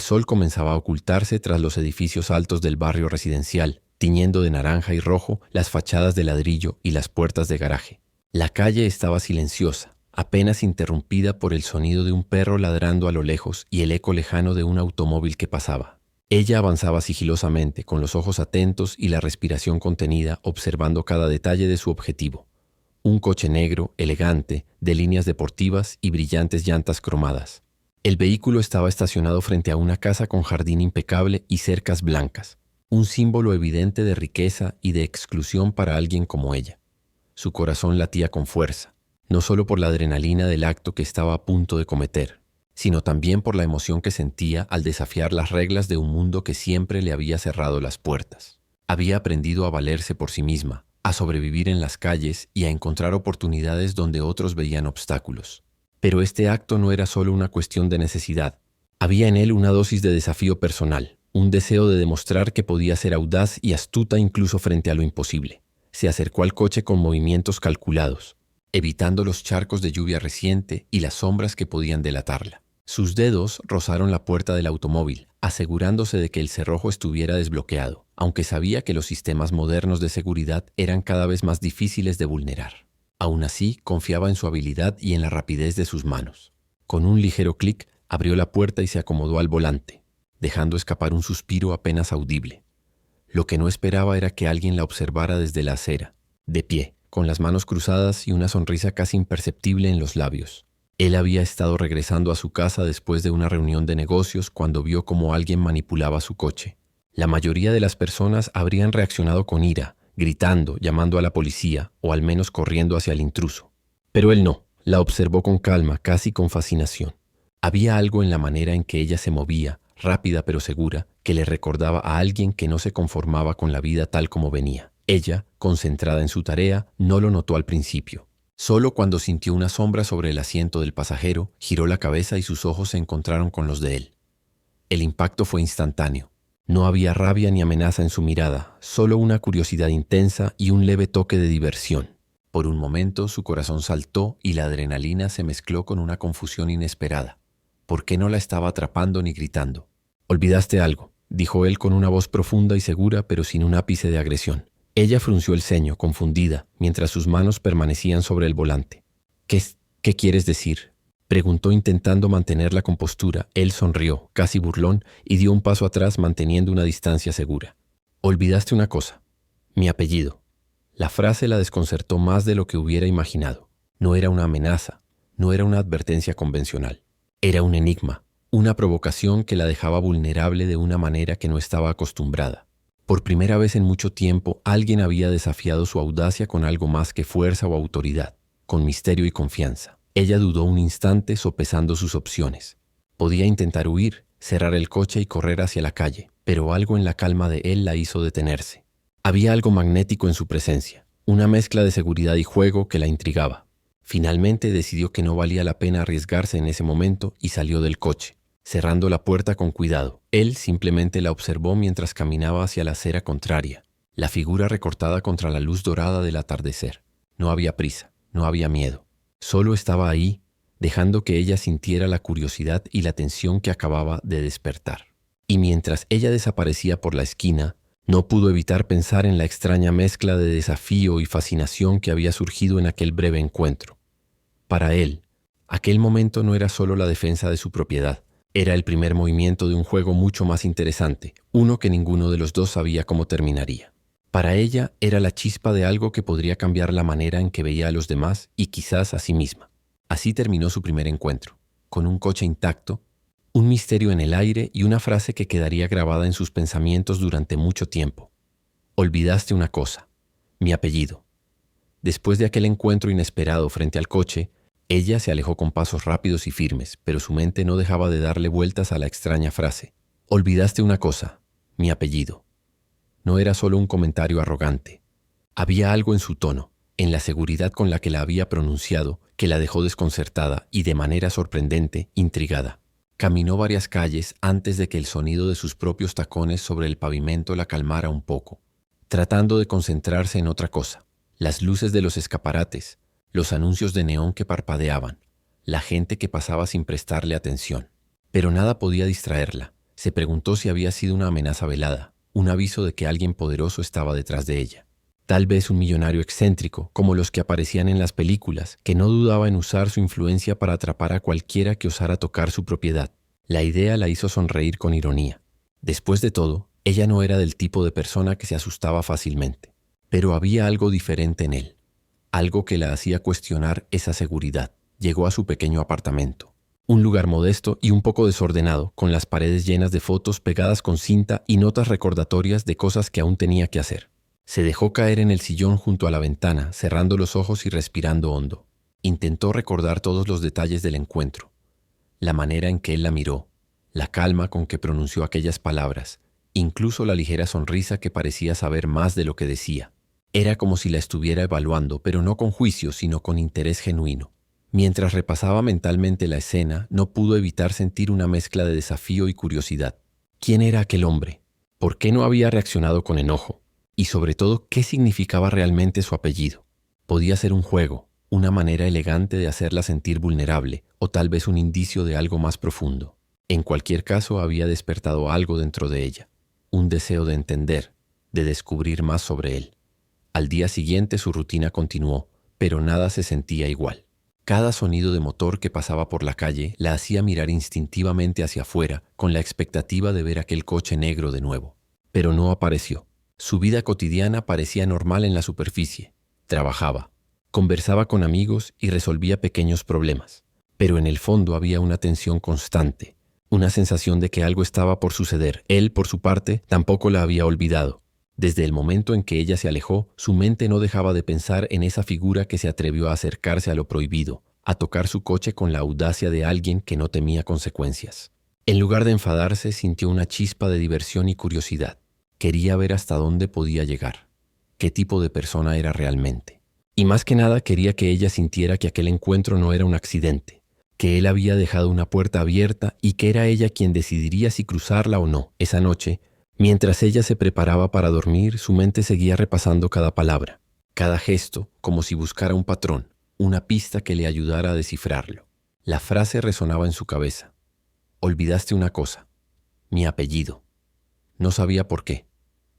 El sol comenzaba a ocultarse tras los edificios altos del barrio residencial, tiñendo de naranja y rojo las fachadas de ladrillo y las puertas de garaje. La calle estaba silenciosa, apenas interrumpida por el sonido de un perro ladrando a lo lejos y el eco lejano de un automóvil que pasaba. Ella avanzaba sigilosamente, con los ojos atentos y la respiración contenida, observando cada detalle de su objetivo. Un coche negro, elegante, de líneas deportivas y brillantes llantas cromadas. El vehículo estaba estacionado frente a una casa con jardín impecable y cercas blancas, un símbolo evidente de riqueza y de exclusión para alguien como ella. Su corazón latía con fuerza, no solo por la adrenalina del acto que estaba a punto de cometer, sino también por la emoción que sentía al desafiar las reglas de un mundo que siempre le había cerrado las puertas. Había aprendido a valerse por sí misma, a sobrevivir en las calles y a encontrar oportunidades donde otros veían obstáculos. Pero este acto no era solo una cuestión de necesidad. Había en él una dosis de desafío personal, un deseo de demostrar que podía ser audaz y astuta incluso frente a lo imposible. Se acercó al coche con movimientos calculados, evitando los charcos de lluvia reciente y las sombras que podían delatarla. Sus dedos rozaron la puerta del automóvil, asegurándose de que el cerrojo estuviera desbloqueado, aunque sabía que los sistemas modernos de seguridad eran cada vez más difíciles de vulnerar. Aún así, confiaba en su habilidad y en la rapidez de sus manos. Con un ligero clic, abrió la puerta y se acomodó al volante, dejando escapar un suspiro apenas audible. Lo que no esperaba era que alguien la observara desde la acera, de pie, con las manos cruzadas y una sonrisa casi imperceptible en los labios. Él había estado regresando a su casa después de una reunión de negocios cuando vio cómo alguien manipulaba su coche. La mayoría de las personas habrían reaccionado con ira, gritando, llamando a la policía o al menos corriendo hacia el intruso. Pero él no, la observó con calma, casi con fascinación. Había algo en la manera en que ella se movía, rápida pero segura, que le recordaba a alguien que no se conformaba con la vida tal como venía. Ella, concentrada en su tarea, no lo notó al principio. Solo cuando sintió una sombra sobre el asiento del pasajero, giró la cabeza y sus ojos se encontraron con los de él. El impacto fue instantáneo. No había rabia ni amenaza en su mirada, solo una curiosidad intensa y un leve toque de diversión. Por un momento su corazón saltó y la adrenalina se mezcló con una confusión inesperada. ¿Por qué no la estaba atrapando ni gritando? «Olvidaste algo», dijo él con una voz profunda y segura, pero sin un ápice de agresión. Ella frunció el ceño, confundida, mientras sus manos permanecían sobre el volante. ¿Qué quieres decir?», preguntó intentando mantener la compostura. Él sonrió, casi burlón, y dio un paso atrás manteniendo una distancia segura. «Olvidaste una cosa, mi apellido». La frase la desconcertó más de lo que hubiera imaginado. No era una amenaza, no era una advertencia convencional. Era un enigma, una provocación que la dejaba vulnerable de una manera que no estaba acostumbrada. Por primera vez en mucho tiempo, alguien había desafiado su audacia con algo más que fuerza o autoridad, con misterio y confianza. Ella dudó un instante, sopesando sus opciones. Podía intentar huir, cerrar el coche y correr hacia la calle, pero algo en la calma de él la hizo detenerse. Había algo magnético en su presencia, una mezcla de seguridad y juego que la intrigaba. Finalmente decidió que no valía la pena arriesgarse en ese momento y salió del coche, cerrando la puerta con cuidado. Él simplemente la observó mientras caminaba hacia la acera contraria, la figura recortada contra la luz dorada del atardecer. No había prisa, no había miedo. Solo estaba ahí, dejando que ella sintiera la curiosidad y la tensión que acababa de despertar. Y mientras ella desaparecía por la esquina, no pudo evitar pensar en la extraña mezcla de desafío y fascinación que había surgido en aquel breve encuentro. Para él, aquel momento no era solo la defensa de su propiedad. Era el primer movimiento de un juego mucho más interesante, uno que ninguno de los dos sabía cómo terminaría. Para ella era la chispa de algo que podría cambiar la manera en que veía a los demás y quizás a sí misma. Así terminó su primer encuentro, con un coche intacto, un misterio en el aire y una frase que quedaría grabada en sus pensamientos durante mucho tiempo. «Olvidaste una cosa, mi apellido». Después de aquel encuentro inesperado frente al coche, ella se alejó con pasos rápidos y firmes, pero su mente no dejaba de darle vueltas a la extraña frase. «Olvidaste una cosa, mi apellido». No era solo un comentario arrogante. Había algo en su tono, en la seguridad con la que la había pronunciado, que la dejó desconcertada y de manera sorprendente, intrigada. Caminó varias calles antes de que el sonido de sus propios tacones sobre el pavimento la calmara un poco, tratando de concentrarse en otra cosa. Las luces de los escaparates, los anuncios de neón que parpadeaban, la gente que pasaba sin prestarle atención. Pero nada podía distraerla. Se preguntó si había sido una amenaza velada, un aviso de que alguien poderoso estaba detrás de ella. Tal vez un millonario excéntrico, como los que aparecían en las películas, que no dudaba en usar su influencia para atrapar a cualquiera que osara tocar su propiedad. La idea la hizo sonreír con ironía. Después de todo, ella no era del tipo de persona que se asustaba fácilmente. Pero había algo diferente en él, algo que la hacía cuestionar esa seguridad. Llegó a su pequeño apartamento. Un lugar modesto y un poco desordenado, con las paredes llenas de fotos pegadas con cinta y notas recordatorias de cosas que aún tenía que hacer. Se dejó caer en el sillón junto a la ventana, cerrando los ojos y respirando hondo. Intentó recordar todos los detalles del encuentro. La manera en que él la miró, la calma con que pronunció aquellas palabras, incluso la ligera sonrisa que parecía saber más de lo que decía. Era como si la estuviera evaluando, pero no con juicio, sino con interés genuino. Mientras repasaba mentalmente la escena, no pudo evitar sentir una mezcla de desafío y curiosidad. ¿Quién era aquel hombre? ¿Por qué no había reaccionado con enojo? Y sobre todo, ¿qué significaba realmente su apellido? Podía ser un juego, una manera elegante de hacerla sentir vulnerable, o tal vez un indicio de algo más profundo. En cualquier caso, había despertado algo dentro de ella, un deseo de entender, de descubrir más sobre él. Al día siguiente su rutina continuó, pero nada se sentía igual. Cada sonido de motor que pasaba por la calle la hacía mirar instintivamente hacia afuera con la expectativa de ver aquel coche negro de nuevo. Pero no apareció. Su vida cotidiana parecía normal en la superficie. Trabajaba, conversaba con amigos y resolvía pequeños problemas. Pero en el fondo había una tensión constante, una sensación de que algo estaba por suceder. Él, por su parte, tampoco la había olvidado. Desde el momento en que ella se alejó, su mente no dejaba de pensar en esa figura que se atrevió a acercarse a lo prohibido, a tocar su coche con la audacia de alguien que no temía consecuencias. En lugar de enfadarse, sintió una chispa de diversión y curiosidad. Quería ver hasta dónde podía llegar, qué tipo de persona era realmente. Y más que nada quería que ella sintiera que aquel encuentro no era un accidente, que él había dejado una puerta abierta y que era ella quien decidiría si cruzarla o no. Esa noche, mientras ella se preparaba para dormir, su mente seguía repasando cada palabra, cada gesto, como si buscara un patrón, una pista que le ayudara a descifrarlo. La frase resonaba en su cabeza. Olvidaste una cosa, mi apellido. No sabía por qué,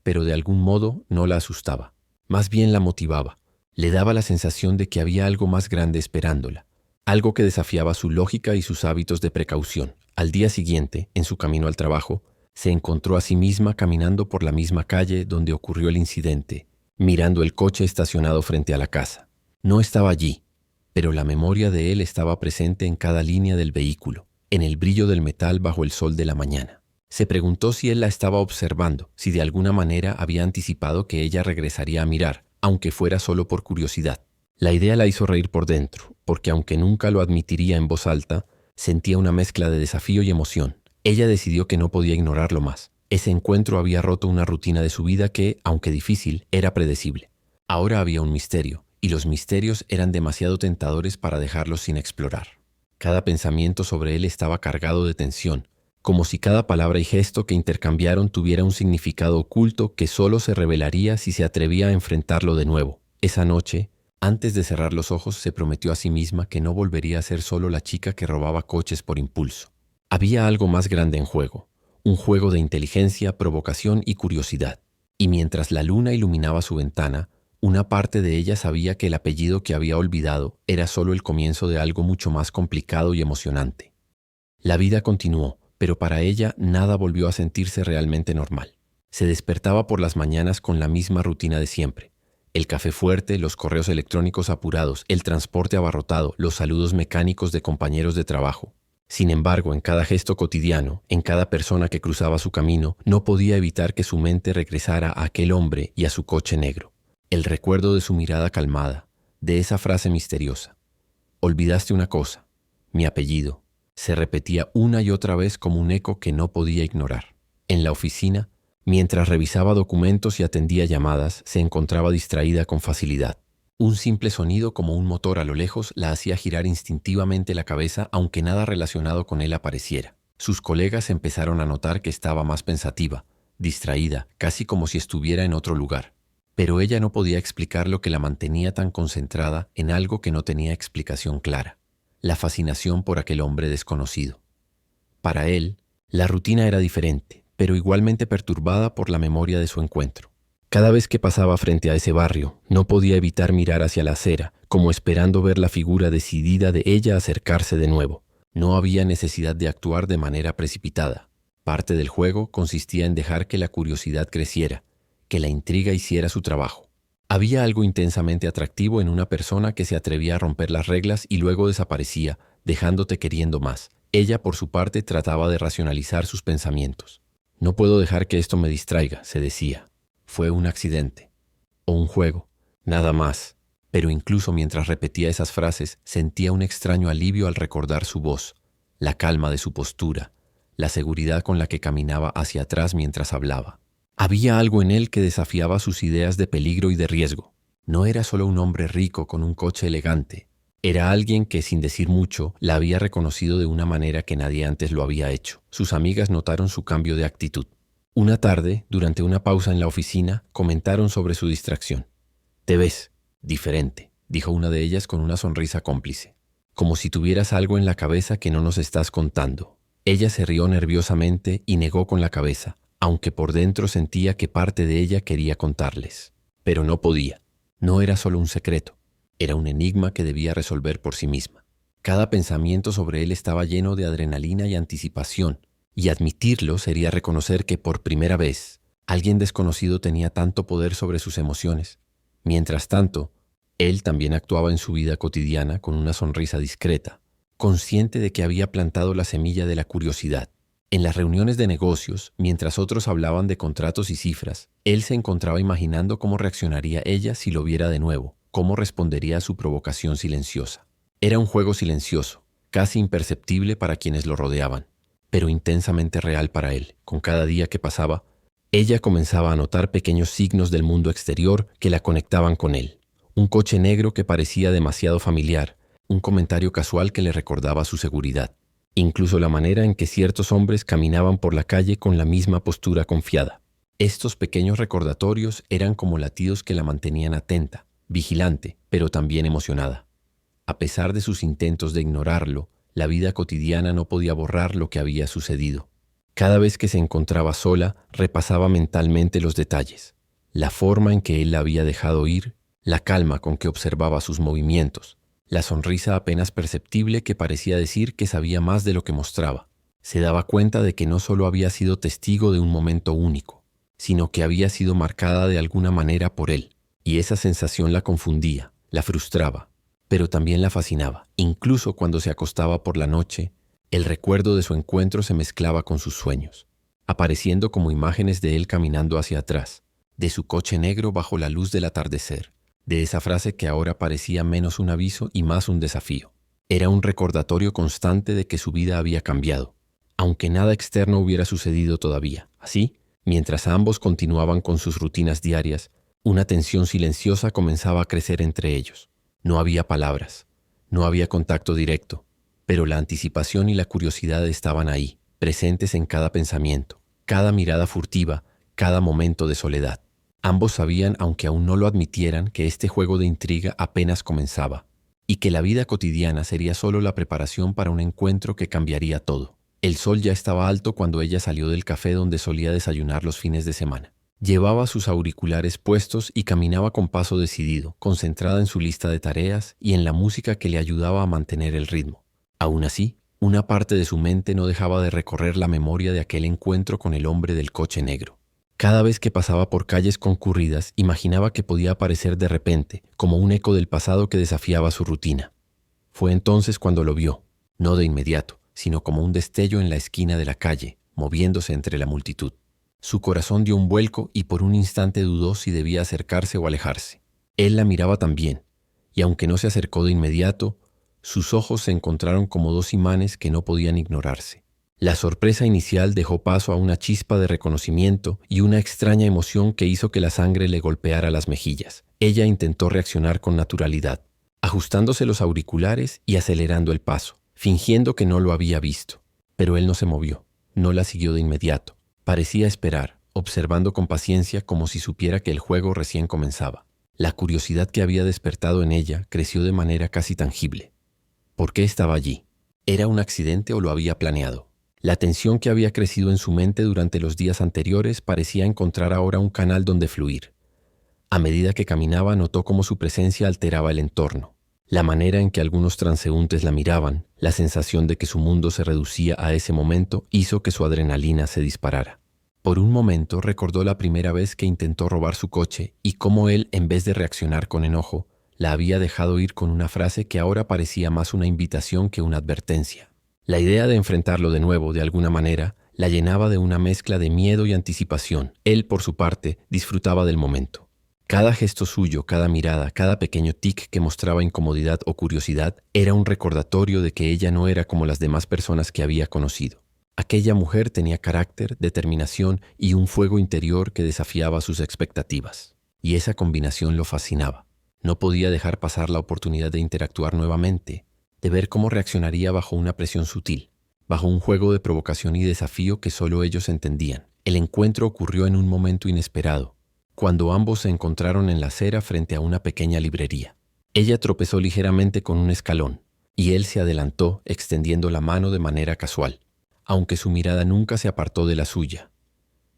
pero de algún modo no la asustaba. Más bien la motivaba. Le daba la sensación de que había algo más grande esperándola, algo que desafiaba su lógica y sus hábitos de precaución. Al día siguiente, en su camino al trabajo, se encontró a sí misma caminando por la misma calle donde ocurrió el incidente, mirando el coche estacionado frente a la casa. No estaba allí, pero la memoria de él estaba presente en cada línea del vehículo, en el brillo del metal bajo el sol de la mañana. Se preguntó si él la estaba observando, si de alguna manera había anticipado que ella regresaría a mirar, aunque fuera solo por curiosidad. La idea la hizo reír por dentro, porque aunque nunca lo admitiría en voz alta, sentía una mezcla de desafío y emoción. Ella decidió que no podía ignorarlo más. Ese encuentro había roto una rutina de su vida que, aunque difícil, era predecible. Ahora había un misterio, y los misterios eran demasiado tentadores para dejarlos sin explorar. Cada pensamiento sobre él estaba cargado de tensión, como si cada palabra y gesto que intercambiaron tuviera un significado oculto que solo se revelaría si se atrevía a enfrentarlo de nuevo. Esa noche, antes de cerrar los ojos, se prometió a sí misma que no volvería a ser solo la chica que robaba coches por impulso. Había algo más grande en juego, un juego de inteligencia, provocación y curiosidad. Y mientras la luna iluminaba su ventana, una parte de ella sabía que el apellido que había olvidado era solo el comienzo de algo mucho más complicado y emocionante. La vida continuó, pero para ella nada volvió a sentirse realmente normal. Se despertaba por las mañanas con la misma rutina de siempre. El café fuerte, los correos electrónicos apurados, el transporte abarrotado, los saludos mecánicos de compañeros de trabajo. Sin embargo, en cada gesto cotidiano, en cada persona que cruzaba su camino, no podía evitar que su mente regresara a aquel hombre y a su coche negro. El recuerdo de su mirada calmada, de esa frase misteriosa. Olvidaste una cosa, mi apellido. Se repetía una y otra vez como un eco que no podía ignorar. En la oficina, mientras revisaba documentos y atendía llamadas, se encontraba distraída con facilidad. Un simple sonido como un motor a lo lejos la hacía girar instintivamente la cabeza aunque nada relacionado con él apareciera. Sus colegas empezaron a notar que estaba más pensativa, distraída, casi como si estuviera en otro lugar. Pero ella no podía explicar lo que la mantenía tan concentrada en algo que no tenía explicación clara: la fascinación por aquel hombre desconocido. Para él, La rutina era diferente, pero igualmente perturbada por la memoria de su encuentro. Cada vez que pasaba frente a ese barrio, no podía evitar mirar hacia la acera, como esperando ver la figura decidida de ella acercarse de nuevo. No había necesidad de actuar de manera precipitada. Parte del juego consistía en dejar que la curiosidad creciera, que la intriga hiciera su trabajo. Había algo intensamente atractivo en una persona que se atrevía a romper las reglas y luego desaparecía, dejándote queriendo más. Ella, por su parte, trataba de racionalizar sus pensamientos. No puedo dejar que esto me distraiga, se decía. Fue un accidente. O un juego. Nada más. Pero incluso mientras repetía esas frases, sentía un extraño alivio al recordar su voz, la calma de su postura, la seguridad con la que caminaba hacia atrás mientras hablaba. Había algo en él que desafiaba sus ideas de peligro y de riesgo. No era solo un hombre rico con un coche elegante. Era alguien que, sin decir mucho, la había reconocido de una manera que nadie antes lo había hecho. Sus amigas notaron su cambio de actitud. Una tarde, durante una pausa en la oficina, comentaron sobre su distracción. «Te ves diferente», dijo una de ellas con una sonrisa cómplice. «Como si tuvieras algo en la cabeza que no nos estás contando». Ella se rió nerviosamente y negó con la cabeza, aunque por dentro sentía que parte de ella quería contarles. Pero no podía. No era solo un secreto. Era un enigma que debía resolver por sí misma. Cada pensamiento sobre él estaba lleno de adrenalina y anticipación, y admitirlo sería reconocer que por primera vez alguien desconocido tenía tanto poder sobre sus emociones. Mientras tanto, él también actuaba en su vida cotidiana con una sonrisa discreta, consciente de que había plantado la semilla de la curiosidad. En las reuniones de negocios, mientras otros hablaban de contratos y cifras, él se encontraba imaginando cómo reaccionaría ella si lo viera de nuevo, cómo respondería a su provocación silenciosa. Era un juego silencioso, casi imperceptible para quienes lo rodeaban, pero intensamente real para él. Con cada día que pasaba, ella comenzaba a notar pequeños signos del mundo exterior que la conectaban con él. Un coche negro que parecía demasiado familiar, un comentario casual que le recordaba su seguridad. Incluso la manera en que ciertos hombres caminaban por la calle con la misma postura confiada. Estos pequeños recordatorios eran como latidos que la mantenían atenta, vigilante, pero también emocionada. A pesar de sus intentos de ignorarlo, la vida cotidiana no podía borrar lo que había sucedido. Cada vez que se encontraba sola, repasaba mentalmente los detalles, la forma en que él la había dejado ir, la calma con que observaba sus movimientos, la sonrisa apenas perceptible que parecía decir que sabía más de lo que mostraba. Se daba cuenta de que no solo había sido testigo de un momento único, sino que había sido marcada de alguna manera por él, y esa sensación la confundía, la frustraba, pero también la fascinaba. Incluso cuando se acostaba por la noche, el recuerdo de su encuentro se mezclaba con sus sueños, apareciendo como imágenes de él caminando hacia atrás, de su coche negro bajo la luz del atardecer, de esa frase que ahora parecía menos un aviso y más un desafío. Era un recordatorio constante de que su vida había cambiado, aunque nada externo hubiera sucedido todavía. Así, mientras ambos continuaban con sus rutinas diarias, una tensión silenciosa comenzaba a crecer entre ellos. No había palabras, no había contacto directo, pero la anticipación y la curiosidad estaban ahí, presentes en cada pensamiento, cada mirada furtiva, cada momento de soledad. Ambos sabían, aunque aún no lo admitieran, que este juego de intriga apenas comenzaba, y que la vida cotidiana sería solo la preparación para un encuentro que cambiaría todo. El sol ya estaba alto cuando ella salió del café donde solía desayunar los fines de semana. Llevaba sus auriculares puestos y caminaba con paso decidido, concentrada en su lista de tareas y en la música que le ayudaba a mantener el ritmo. Aún así, una parte de su mente no dejaba de recorrer la memoria de aquel encuentro con el hombre del coche negro. Cada vez que pasaba por calles concurridas, imaginaba que podía aparecer de repente, como un eco del pasado que desafiaba su rutina. Fue entonces cuando lo vio, no de inmediato, sino como un destello en la esquina de la calle, moviéndose entre la multitud. Su corazón dio un vuelco y por un instante dudó si debía acercarse o alejarse. Él la miraba también, y aunque no se acercó de inmediato, sus ojos se encontraron como dos imanes que no podían ignorarse. La sorpresa inicial dejó paso a una chispa de reconocimiento y una extraña emoción que hizo que la sangre le golpeara las mejillas. Ella intentó reaccionar con naturalidad, ajustándose los auriculares y acelerando el paso, fingiendo que no lo había visto. Pero él no se movió, no la siguió de inmediato. Parecía esperar, observando con paciencia como si supiera que el juego recién comenzaba. La curiosidad que había despertado en ella creció de manera casi tangible. ¿Por qué estaba allí? ¿Era un accidente o lo había planeado? La tensión que había crecido en su mente durante los días anteriores parecía encontrar ahora un canal donde fluir. A medida que caminaba, notó cómo su presencia alteraba el entorno. La manera en que algunos transeúntes la miraban, la sensación de que su mundo se reducía a ese momento, hizo que su adrenalina se disparara. Por un momento recordó la primera vez que intentó robar su coche y cómo él, en vez de reaccionar con enojo, la había dejado ir con una frase que ahora parecía más una invitación que una advertencia. La idea de enfrentarlo de nuevo, de alguna manera, la llenaba de una mezcla de miedo y anticipación. Él, por su parte, disfrutaba del momento. Cada gesto suyo, cada mirada, cada pequeño tic que mostraba incomodidad o curiosidad era un recordatorio de que ella no era como las demás personas que había conocido. Aquella mujer tenía carácter, determinación y un fuego interior que desafiaba sus expectativas. Y esa combinación lo fascinaba. No podía dejar pasar la oportunidad de interactuar nuevamente, de ver cómo reaccionaría bajo una presión sutil, bajo un juego de provocación y desafío que solo ellos entendían. El encuentro ocurrió en un momento inesperado, cuando ambos se encontraron en la acera frente a una pequeña librería. Ella tropezó ligeramente con un escalón, y él se adelantó extendiendo la mano de manera casual, aunque su mirada nunca se apartó de la suya.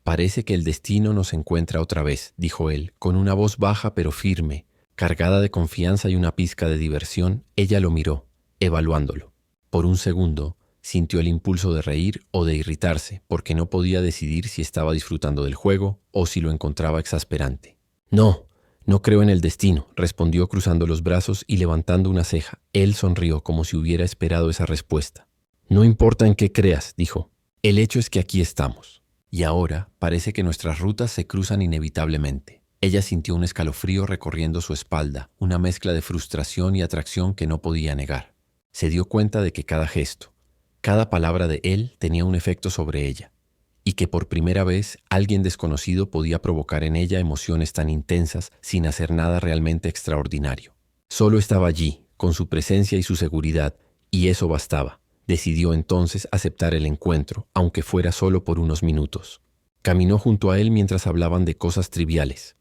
«Parece que el destino nos encuentra otra vez», dijo él, con una voz baja pero firme, cargada de confianza y una pizca de diversión. Ella lo miró, evaluándolo. Por un segundo, sintió el impulso de reír o de irritarse, porque no podía decidir si estaba disfrutando del juego o si lo encontraba exasperante. «No, no creo en el destino», respondió cruzando los brazos y levantando una ceja. Él sonrió como si hubiera esperado esa respuesta. «No importa en qué creas», dijo. «El hecho es que aquí estamos. Y ahora parece que nuestras rutas se cruzan inevitablemente». Ella sintió un escalofrío recorriendo su espalda, una mezcla de frustración y atracción que no podía negar. Se dio cuenta de que cada gesto, cada palabra de él tenía un efecto sobre ella, y que por primera vez alguien desconocido podía provocar en ella emociones tan intensas sin hacer nada realmente extraordinario. Solo estaba allí, con su presencia y su seguridad, y eso bastaba. Decidió entonces aceptar el encuentro, aunque fuera solo por unos minutos. Caminó junto a él mientras hablaban de cosas triviales.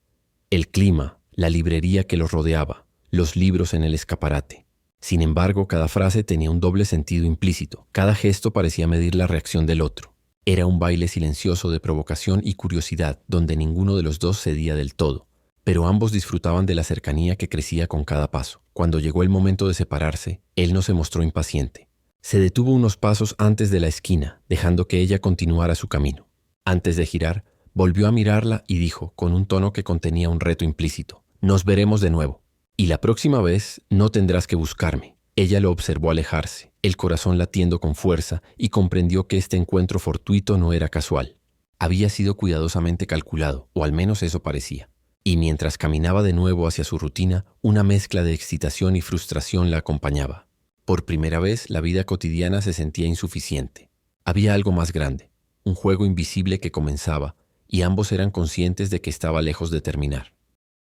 El clima, la librería que los rodeaba, los libros en el escaparate. Sin embargo, cada frase tenía un doble sentido implícito. Cada gesto parecía medir la reacción del otro. Era un baile silencioso de provocación y curiosidad, donde ninguno de los dos cedía del todo, pero ambos disfrutaban de la cercanía que crecía con cada paso. Cuando llegó el momento de separarse, él no se mostró impaciente. Se detuvo unos pasos antes de la esquina, dejando que ella continuara su camino. Antes de girar, volvió a mirarla y dijo, con un tono que contenía un reto implícito: «Nos veremos de nuevo. Y la próxima vez no tendrás que buscarme». Ella lo observó alejarse, el corazón latiendo con fuerza, y comprendió que este encuentro fortuito no era casual. Había sido cuidadosamente calculado, o al menos eso parecía. Y mientras caminaba de nuevo hacia su rutina, una mezcla de excitación y frustración la acompañaba. Por primera vez, la vida cotidiana se sentía insuficiente. Había algo más grande, un juego invisible que comenzaba, y ambos eran conscientes de que estaba lejos de terminar.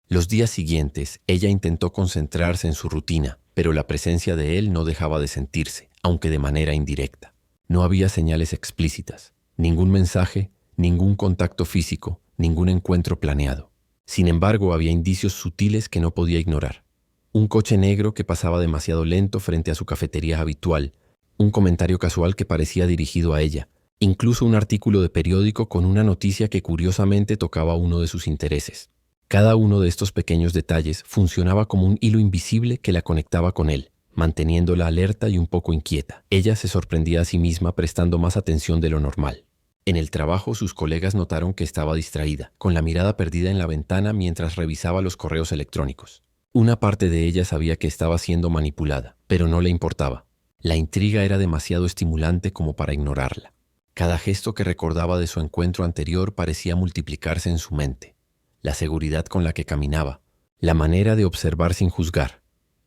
Los días siguientes, ella intentó concentrarse en su rutina, pero la presencia de él no dejaba de sentirse, aunque de manera indirecta. No había señales explícitas, ningún mensaje, ningún contacto físico, ningún encuentro planeado. Sin embargo, había indicios sutiles que no podía ignorar. Un coche negro que pasaba demasiado lento frente a su cafetería habitual, un comentario casual que parecía dirigido a ella, incluso un artículo de periódico con una noticia que curiosamente tocaba uno de sus intereses. Cada uno de estos pequeños detalles funcionaba como un hilo invisible que la conectaba con él, manteniéndola alerta y un poco inquieta. Ella se sorprendía a sí misma prestando más atención de lo normal. En el trabajo, sus colegas notaron que estaba distraída, con la mirada perdida en la ventana mientras revisaba los correos electrónicos. Una parte de ella sabía que estaba siendo manipulada, pero no le importaba. La intriga era demasiado estimulante como para ignorarla. Cada gesto que recordaba de su encuentro anterior parecía multiplicarse en su mente. La seguridad con la que caminaba, la manera de observar sin juzgar,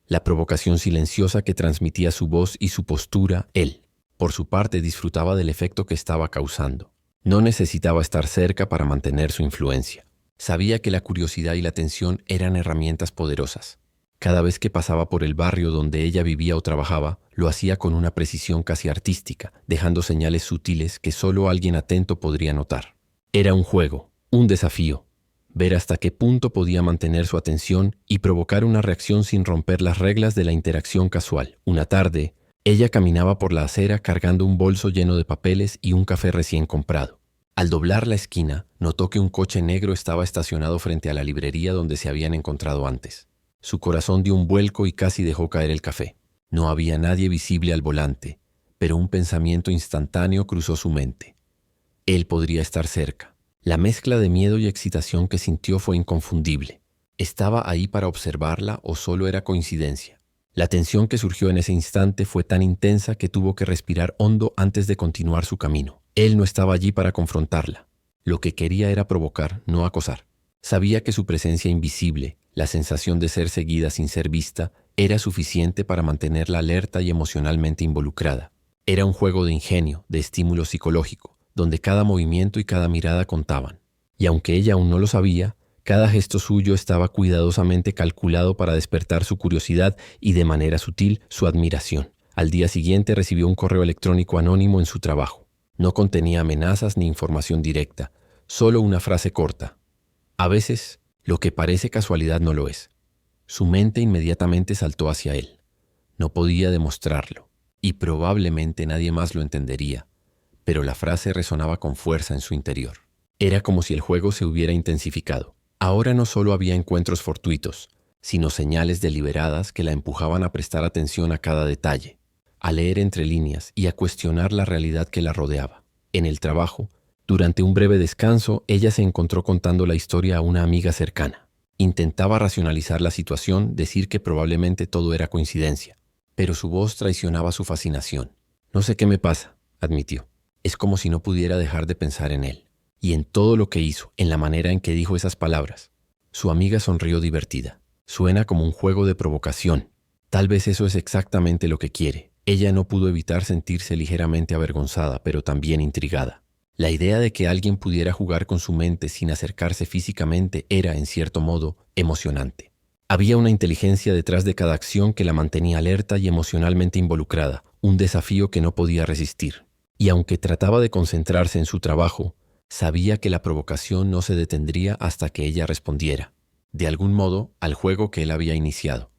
la provocación silenciosa que transmitía su voz y su postura. Él, por su parte, disfrutaba del efecto que estaba causando. No necesitaba estar cerca para mantener su influencia. Sabía que la curiosidad y la atención eran herramientas poderosas. Cada vez que pasaba por el barrio donde ella vivía o trabajaba, lo hacía con una precisión casi artística, dejando señales sutiles que solo alguien atento podría notar. Era un juego, un desafío. Ver hasta qué punto podía mantener su atención y provocar una reacción sin romper las reglas de la interacción casual. Una tarde, Ella caminaba por la acera cargando un bolso lleno de papeles y un café recién comprado. Al doblar la esquina, notó que un coche negro estaba estacionado frente a la librería donde se habían encontrado antes. Su corazón dio un vuelco y casi dejó caer el café. No había nadie visible al volante, pero un pensamiento instantáneo cruzó su mente. Él podría estar cerca. La mezcla de miedo y excitación que sintió fue inconfundible. ¿Estaba ahí para observarla o solo era coincidencia? La tensión que surgió en ese instante fue tan intensa que tuvo que respirar hondo antes de continuar su camino. Él no estaba allí para confrontarla. Lo que quería era provocar, no acosar. Sabía que su presencia invisible, la sensación de ser seguida sin ser vista, era suficiente para mantenerla alerta y emocionalmente involucrada. Era un juego de ingenio, de estímulo psicológico, donde cada movimiento y cada mirada contaban. Y aunque ella aún no lo sabía, cada gesto suyo estaba cuidadosamente calculado para despertar su curiosidad y de manera sutil su admiración. Al día siguiente recibió un correo electrónico anónimo en su trabajo. No contenía amenazas ni información directa, solo una frase corta. A veces, lo que parece casualidad no lo es. Su mente inmediatamente saltó hacia él. No podía demostrarlo, y probablemente nadie más lo entendería, pero la frase resonaba con fuerza en su interior. Era como si el juego se hubiera intensificado. Ahora no solo había encuentros fortuitos, sino señales deliberadas que la empujaban a prestar atención a cada detalle, a leer entre líneas y a cuestionar la realidad que la rodeaba. En el trabajo, durante un breve descanso, ella se encontró contando la historia a una amiga cercana. Intentaba racionalizar la situación, decir que probablemente todo era coincidencia, pero su voz traicionaba su fascinación. «No sé qué me pasa», admitió. «Es como si no pudiera dejar de pensar en él. Y en todo lo que hizo, en la manera en que dijo esas palabras». Su amiga sonrió divertida. «Suena como un juego de provocación. Tal vez eso es exactamente lo que quiere». Ella no pudo evitar sentirse ligeramente avergonzada, pero también intrigada. La idea de que alguien pudiera jugar con su mente sin acercarse físicamente era, en cierto modo, emocionante. Había una inteligencia detrás de cada acción que la mantenía alerta y emocionalmente involucrada, un desafío que no podía resistir. Y aunque trataba de concentrarse en su trabajo, sabía que la provocación no se detendría hasta que ella respondiera, de algún modo, al juego que él había iniciado.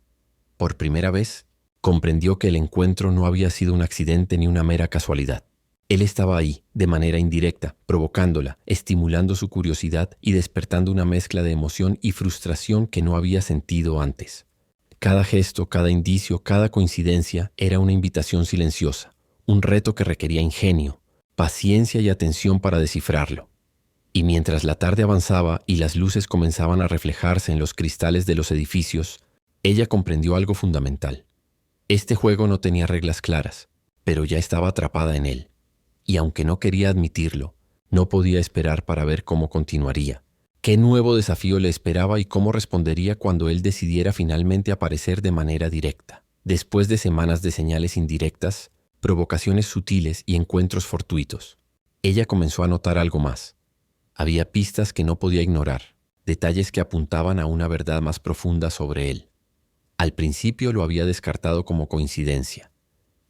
Por primera vez, comprendió que el encuentro no había sido un accidente ni una mera casualidad. Él estaba ahí, de manera indirecta, provocándola, estimulando su curiosidad y despertando una mezcla de emoción y frustración que no había sentido antes. Cada gesto, cada indicio, cada coincidencia era una invitación silenciosa, un reto que requería ingenio, paciencia y atención para descifrarlo. Y mientras la tarde avanzaba y las luces comenzaban a reflejarse en los cristales de los edificios, ella comprendió algo fundamental. Este juego no tenía reglas claras, pero ya estaba atrapada en él. Y aunque no quería admitirlo, no podía esperar para ver cómo continuaría. ¿Qué nuevo desafío le esperaba y cómo respondería cuando él decidiera finalmente aparecer de manera directa? Después de semanas de señales indirectas, provocaciones sutiles y encuentros fortuitos, ella comenzó a notar algo más. Había pistas que no podía ignorar, detalles que apuntaban a una verdad más profunda sobre él. Al principio lo había descartado como coincidencia.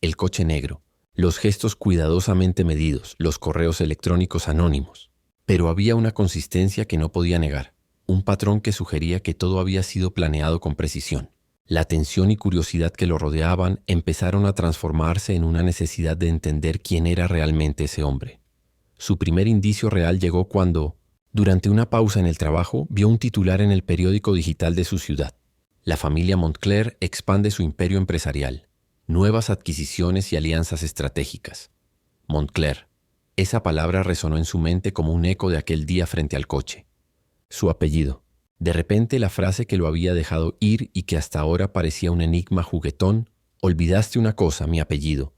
El coche negro, los gestos cuidadosamente medidos, los correos electrónicos anónimos. Pero había una consistencia que no podía negar, un patrón que sugería que todo había sido planeado con precisión. La tensión y curiosidad que lo rodeaban empezaron a transformarse en una necesidad de entender quién era realmente ese hombre. Su primer indicio real llegó cuando, durante una pausa en el trabajo, vio un titular en el periódico digital de su ciudad. La familia Montclair expande su imperio empresarial. Nuevas adquisiciones y alianzas estratégicas. Montclair. Esa palabra resonó en su mente como un eco de aquel día frente al coche. Su apellido. De repente la frase que lo había dejado ir y que hasta ahora parecía un enigma juguetón, «Olvidaste una cosa, mi apellido»,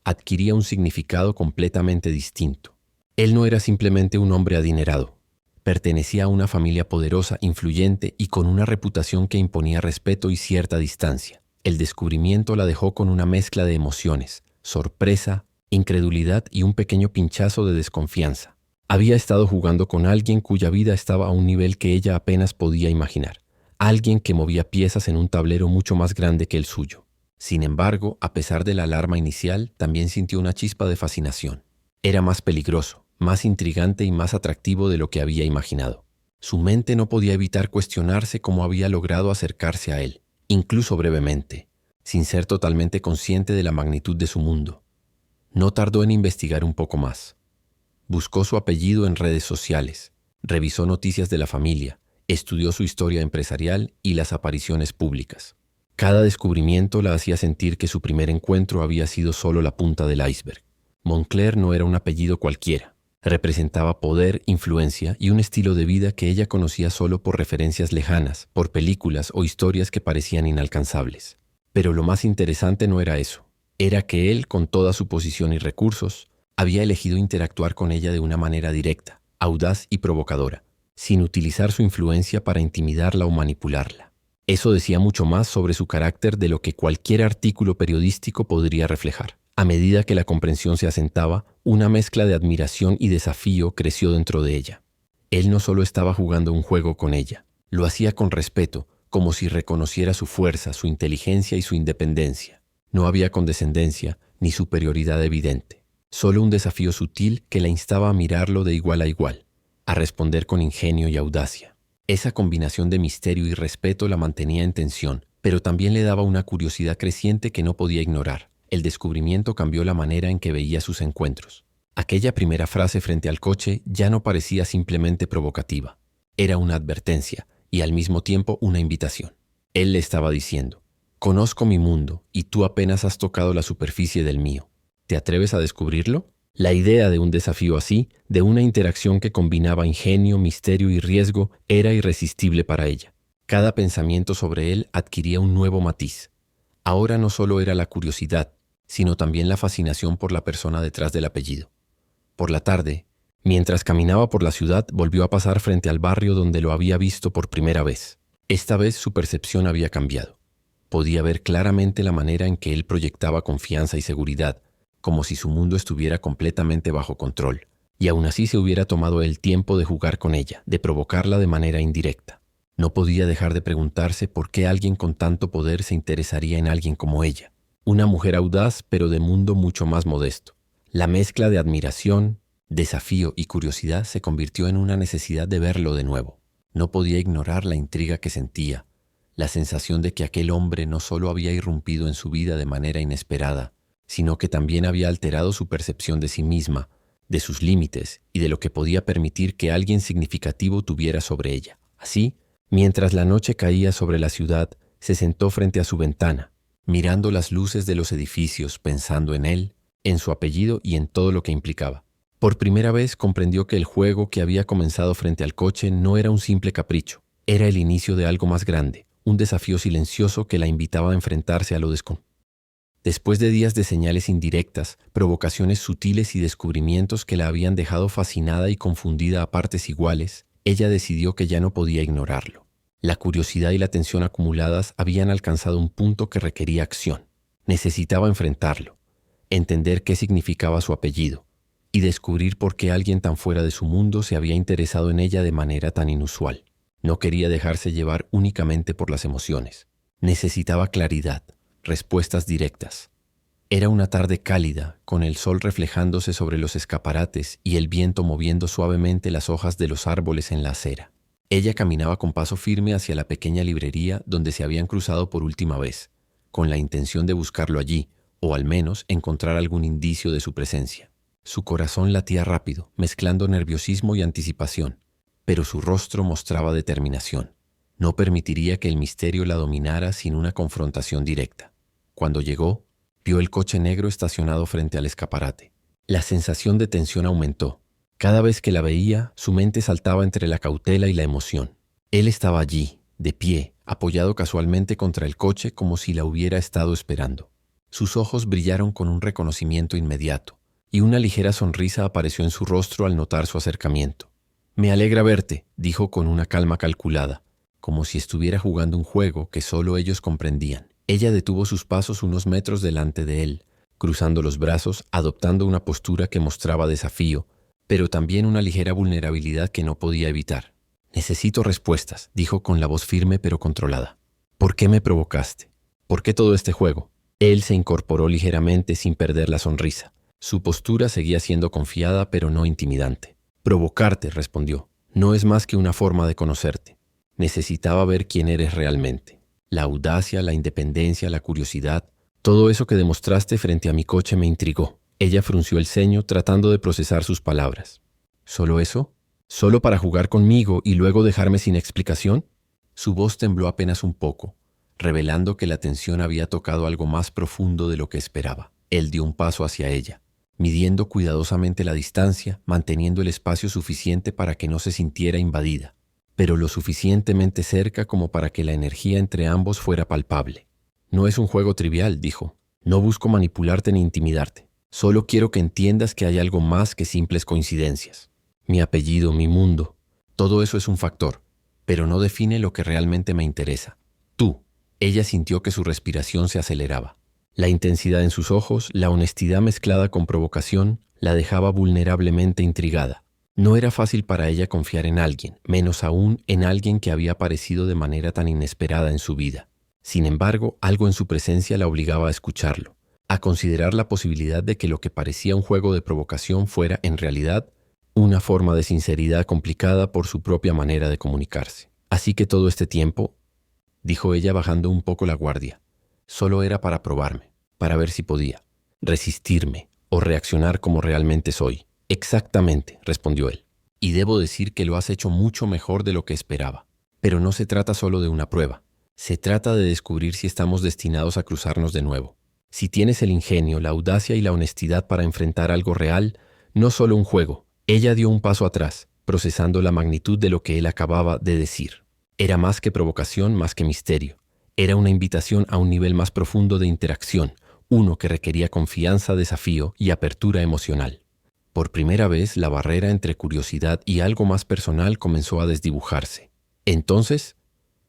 adquiría un significado completamente distinto. Él no era simplemente un hombre adinerado. Pertenecía a una familia poderosa, influyente y con una reputación que imponía respeto y cierta distancia. El descubrimiento la dejó con una mezcla de emociones, sorpresa, incredulidad y un pequeño pinchazo de desconfianza. Había estado jugando con alguien cuya vida estaba a un nivel que ella apenas podía imaginar. Alguien que movía piezas en un tablero mucho más grande que el suyo. Sin embargo, a pesar de la alarma inicial, también sintió una chispa de fascinación. Era más peligroso, más intrigante y más atractivo de lo que había imaginado. Su mente no podía evitar cuestionarse cómo había logrado acercarse a él, incluso brevemente. sin ser totalmente consciente de la magnitud de su mundo. No tardó en investigar un poco más. Buscó su apellido en redes sociales, revisó noticias de la familia, estudió su historia empresarial y las apariciones públicas. Cada descubrimiento la hacía sentir que su primer encuentro había sido solo la punta del iceberg. Moncler no era un apellido cualquiera. Representaba poder, influencia y un estilo de vida que ella conocía solo por referencias lejanas, por películas o historias que parecían inalcanzables. Pero lo más interesante no era eso. Era que él, con toda su posición y recursos, había elegido interactuar con ella de una manera directa, audaz y provocadora, sin utilizar su influencia para intimidarla o manipularla. Eso decía mucho más sobre su carácter de lo que cualquier artículo periodístico podría reflejar. A medida que la comprensión se asentaba, una mezcla de admiración y desafío creció dentro de ella. Él no solo estaba jugando un juego con ella, lo hacía con respeto, como si reconociera su fuerza, su inteligencia y su independencia. No había condescendencia ni superioridad evidente, solo un desafío sutil que la instaba a mirarlo de igual a igual, a responder con ingenio y audacia. Esa combinación de misterio y respeto la mantenía en tensión, pero también le daba una curiosidad creciente que no podía ignorar. El descubrimiento cambió la manera en que veía sus encuentros. Aquella primera frase frente al coche ya no parecía simplemente provocativa. Era una advertencia y al mismo tiempo una invitación. Él le estaba diciendo: «Conozco mi mundo y tú apenas has tocado la superficie del mío. ¿Te atreves a descubrirlo?». La idea de un desafío así, de una interacción que combinaba ingenio, misterio y riesgo, era irresistible para ella. Cada pensamiento sobre él adquiría un nuevo matiz. Ahora no solo era la curiosidad, sino también la fascinación por la persona detrás del apellido. Por la tarde, mientras caminaba por la ciudad, volvió a pasar frente al barrio donde lo había visto por primera vez. Esta vez su percepción había cambiado. Podía ver claramente la manera en que él proyectaba confianza y seguridad, como si su mundo estuviera completamente bajo control, y aún así se hubiera tomado el tiempo de jugar con ella, de provocarla de manera indirecta. No podía dejar de preguntarse por qué alguien con tanto poder se interesaría en alguien como ella. Una mujer audaz, pero de mundo mucho más modesto. La mezcla de admiración, desafío y curiosidad se convirtió en una necesidad de verlo de nuevo. No podía ignorar la intriga que sentía, la sensación de que aquel hombre no solo había irrumpido en su vida de manera inesperada, sino que también había alterado su percepción de sí misma, de sus límites y de lo que podía permitir que alguien significativo tuviera sobre ella. Así, mientras la noche caía sobre la ciudad, se sentó frente a su ventana, mirando las luces de los edificios, pensando en él, en su apellido y en todo lo que implicaba. Por primera vez comprendió que el juego que había comenzado frente al coche no era un simple capricho, era el inicio de algo más grande, un desafío silencioso que la invitaba a enfrentarse a lo desconocido. Después de días de señales indirectas, provocaciones sutiles y descubrimientos que la habían dejado fascinada y confundida a partes iguales, ella decidió que ya no podía ignorarlo. La curiosidad y la tensión acumuladas habían alcanzado un punto que requería acción. Necesitaba enfrentarlo, entender qué significaba su apellido y descubrir por qué alguien tan fuera de su mundo se había interesado en ella de manera tan inusual. No quería dejarse llevar únicamente por las emociones. Necesitaba claridad, respuestas directas. Era una tarde cálida, con el sol reflejándose sobre los escaparates y el viento moviendo suavemente las hojas de los árboles en la acera. Ella caminaba con paso firme hacia la pequeña librería donde se habían cruzado por última vez, con la intención de buscarlo allí, o al menos encontrar algún indicio de su presencia. Su corazón latía rápido, mezclando nerviosismo y anticipación, pero su rostro mostraba determinación. No permitiría que el misterio la dominara sin una confrontación directa. Cuando llegó, vio el coche negro estacionado frente al escaparate. La sensación de tensión aumentó. Cada vez que la veía, su mente saltaba entre la cautela y la emoción. Él estaba allí, de pie, apoyado casualmente contra el coche como si la hubiera estado esperando. Sus ojos brillaron con un reconocimiento inmediato, y una ligera sonrisa apareció en su rostro al notar su acercamiento. «Me alegra verte», dijo con una calma calculada, como si estuviera jugando un juego que solo ellos comprendían. Ella detuvo sus pasos unos metros delante de él, cruzando los brazos, adoptando una postura que mostraba desafío, pero también una ligera vulnerabilidad que no podía evitar. «Necesito respuestas», dijo con la voz firme pero controlada. «¿Por qué me provocaste? ¿Por qué todo este juego?». Él se incorporó ligeramente sin perder la sonrisa. Su postura seguía siendo confiada pero no intimidante. «Provocarte», respondió, «no es más que una forma de conocerte. Necesitaba ver quién eres realmente». La audacia, la independencia, la curiosidad, todo eso que demostraste frente a mi coche me intrigó. Ella frunció el ceño tratando de procesar sus palabras. ¿Solo eso? ¿Solo para jugar conmigo y luego dejarme sin explicación? Su voz tembló apenas un poco, revelando que la tensión había tocado algo más profundo de lo que esperaba. Él dio un paso hacia ella, midiendo cuidadosamente la distancia, manteniendo el espacio suficiente para que no se sintiera invadida, pero lo suficientemente cerca como para que la energía entre ambos fuera palpable. No es un juego trivial, dijo. No busco manipularte ni intimidarte. Solo quiero que entiendas que hay algo más que simples coincidencias. Mi apellido, mi mundo, todo eso es un factor, pero no define lo que realmente me interesa. Tú. Ella sintió que su respiración se aceleraba. La intensidad en sus ojos, la honestidad mezclada con provocación, la dejaba vulnerablemente intrigada. No era fácil para ella confiar en alguien, menos aún en alguien que había aparecido de manera tan inesperada en su vida. Sin embargo, algo en su presencia la obligaba a escucharlo, a considerar la posibilidad de que lo que parecía un juego de provocación fuera, en realidad, una forma de sinceridad complicada por su propia manera de comunicarse. Así que todo este tiempo, dijo ella bajando un poco la guardia, solo era para probarme, para ver si podía resistirme o reaccionar como realmente soy. Exactamente, respondió él. Y debo decir que lo has hecho mucho mejor de lo que esperaba. Pero no se trata solo de una prueba. Se trata de descubrir si estamos destinados a cruzarnos de nuevo. Si tienes el ingenio, la audacia y la honestidad para enfrentar algo real, no solo un juego. Ella dio un paso atrás, procesando la magnitud de lo que él acababa de decir. Era más que provocación, más que misterio. Era una invitación a un nivel más profundo de interacción, uno que requería confianza, desafío y apertura emocional. Por primera vez, la barrera entre curiosidad y algo más personal comenzó a desdibujarse. Entonces,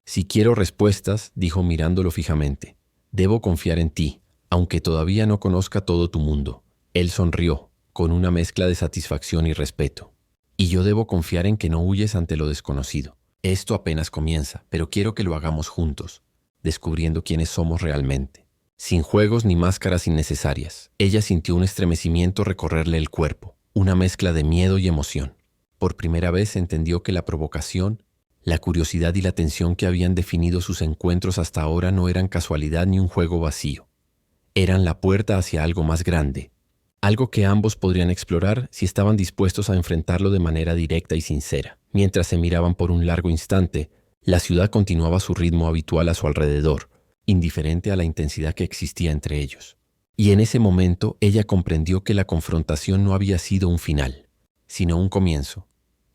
si quiero respuestas, dijo mirándolo fijamente, debo confiar en ti, aunque todavía no conozca todo tu mundo. Él sonrió, con una mezcla de satisfacción y respeto. Y yo debo confiar en que no huyes ante lo desconocido. Esto apenas comienza, pero quiero que lo hagamos juntos, descubriendo quiénes somos realmente. Sin juegos ni máscaras innecesarias. Ella sintió un estremecimiento recorrerle el cuerpo, una mezcla de miedo y emoción. Por primera vez entendió que la provocación, la curiosidad y la tensión que habían definido sus encuentros hasta ahora no eran casualidad ni un juego vacío. Eran la puerta hacia algo más grande, algo que ambos podrían explorar si estaban dispuestos a enfrentarlo de manera directa y sincera. Mientras se miraban por un largo instante, la ciudad continuaba su ritmo habitual a su alrededor, indiferente a la intensidad que existía entre ellos. Y en ese momento ella comprendió que la confrontación no había sido un final, sino un comienzo,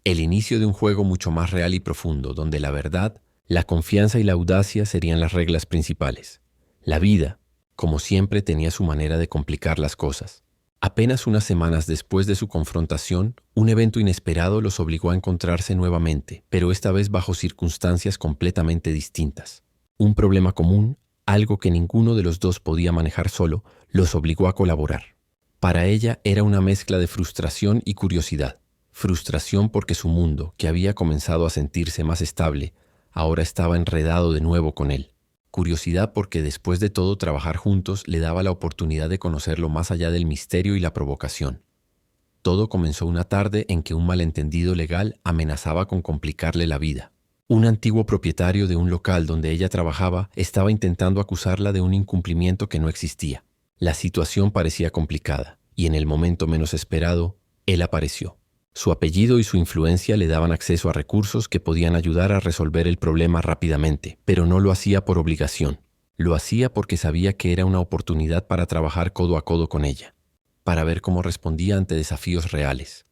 el inicio de un juego mucho más real y profundo, donde la verdad, la confianza y la audacia serían las reglas principales. La vida, como siempre, tenía su manera de complicar las cosas. Apenas unas semanas después de su confrontación, un evento inesperado los obligó a encontrarse nuevamente, pero esta vez bajo circunstancias completamente distintas. Un problema común, algo que ninguno de los dos podía manejar solo, los obligó a colaborar. Para ella era una mezcla de frustración y curiosidad. Frustración porque su mundo, que había comenzado a sentirse más estable, ahora estaba enredado de nuevo con él. Curiosidad porque después de todo trabajar juntos le daba la oportunidad de conocerlo más allá del misterio y la provocación. Todo comenzó una tarde en que un malentendido legal amenazaba con complicarle la vida. Un antiguo propietario de un local donde ella trabajaba estaba intentando acusarla de un incumplimiento que no existía. La situación parecía complicada, y en el momento menos esperado, él apareció. Su apellido y su influencia le daban acceso a recursos que podían ayudar a resolver el problema rápidamente, pero no lo hacía por obligación. Lo hacía porque sabía que era una oportunidad para trabajar codo a codo con ella, para ver cómo respondía ante desafíos reales.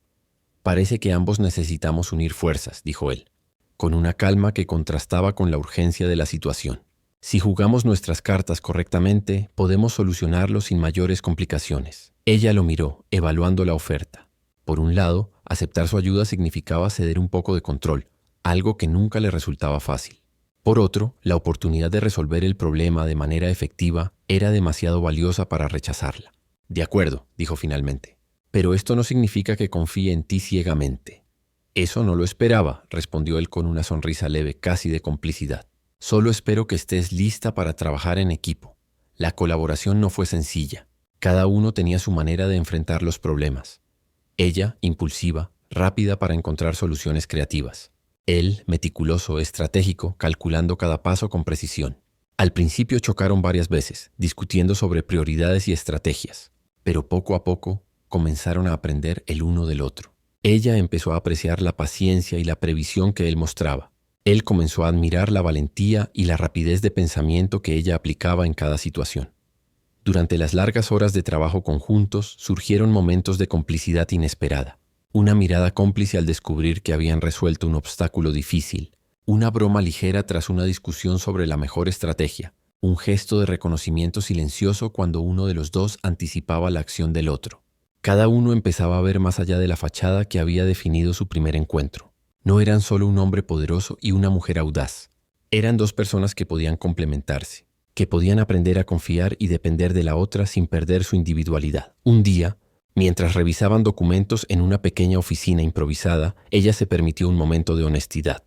Parece que ambos necesitamos unir fuerzas, dijo él, con una calma que contrastaba con la urgencia de la situación. Si jugamos nuestras cartas correctamente, podemos solucionarlo sin mayores complicaciones. Ella lo miró, evaluando la oferta. Por un lado, aceptar su ayuda significaba ceder un poco de control, algo que nunca le resultaba fácil. Por otro, la oportunidad de resolver el problema de manera efectiva era demasiado valiosa para rechazarla. De acuerdo, dijo finalmente, pero esto no significa que confíe en ti ciegamente. Eso no lo esperaba, respondió él con una sonrisa leve, casi de complicidad. Solo espero que estés lista para trabajar en equipo. La colaboración no fue sencilla. Cada uno tenía su manera de enfrentar los problemas. Ella, impulsiva, rápida para encontrar soluciones creativas. Él, meticuloso, estratégico, calculando cada paso con precisión. Al principio chocaron varias veces, discutiendo sobre prioridades y estrategias, pero poco a poco comenzaron a aprender el uno del otro. Ella empezó a apreciar la paciencia y la previsión que él mostraba. Él comenzó a admirar la valentía y la rapidez de pensamiento que ella aplicaba en cada situación. Durante las largas horas de trabajo conjuntos surgieron momentos de complicidad inesperada. Una mirada cómplice al descubrir que habían resuelto un obstáculo difícil, una broma ligera tras una discusión sobre la mejor estrategia, un gesto de reconocimiento silencioso cuando uno de los dos anticipaba la acción del otro. Cada uno empezaba a ver más allá de la fachada que había definido su primer encuentro. No eran solo un hombre poderoso y una mujer audaz. Eran dos personas que podían complementarse, que podían aprender a confiar y depender de la otra sin perder su individualidad. Un día, mientras revisaban documentos en una pequeña oficina improvisada, ella se permitió un momento de honestidad.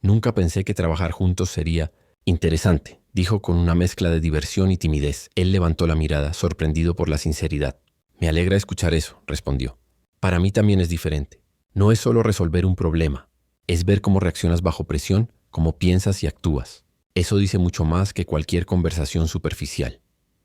Nunca pensé que trabajar juntos sería interesante, dijo con una mezcla de diversión y timidez. Él levantó la mirada, sorprendido por la sinceridad. Me alegra escuchar eso, respondió. Para mí también es diferente. No es solo resolver un problema, es ver cómo reaccionas bajo presión, cómo piensas y actúas. Eso dice mucho más que cualquier conversación superficial.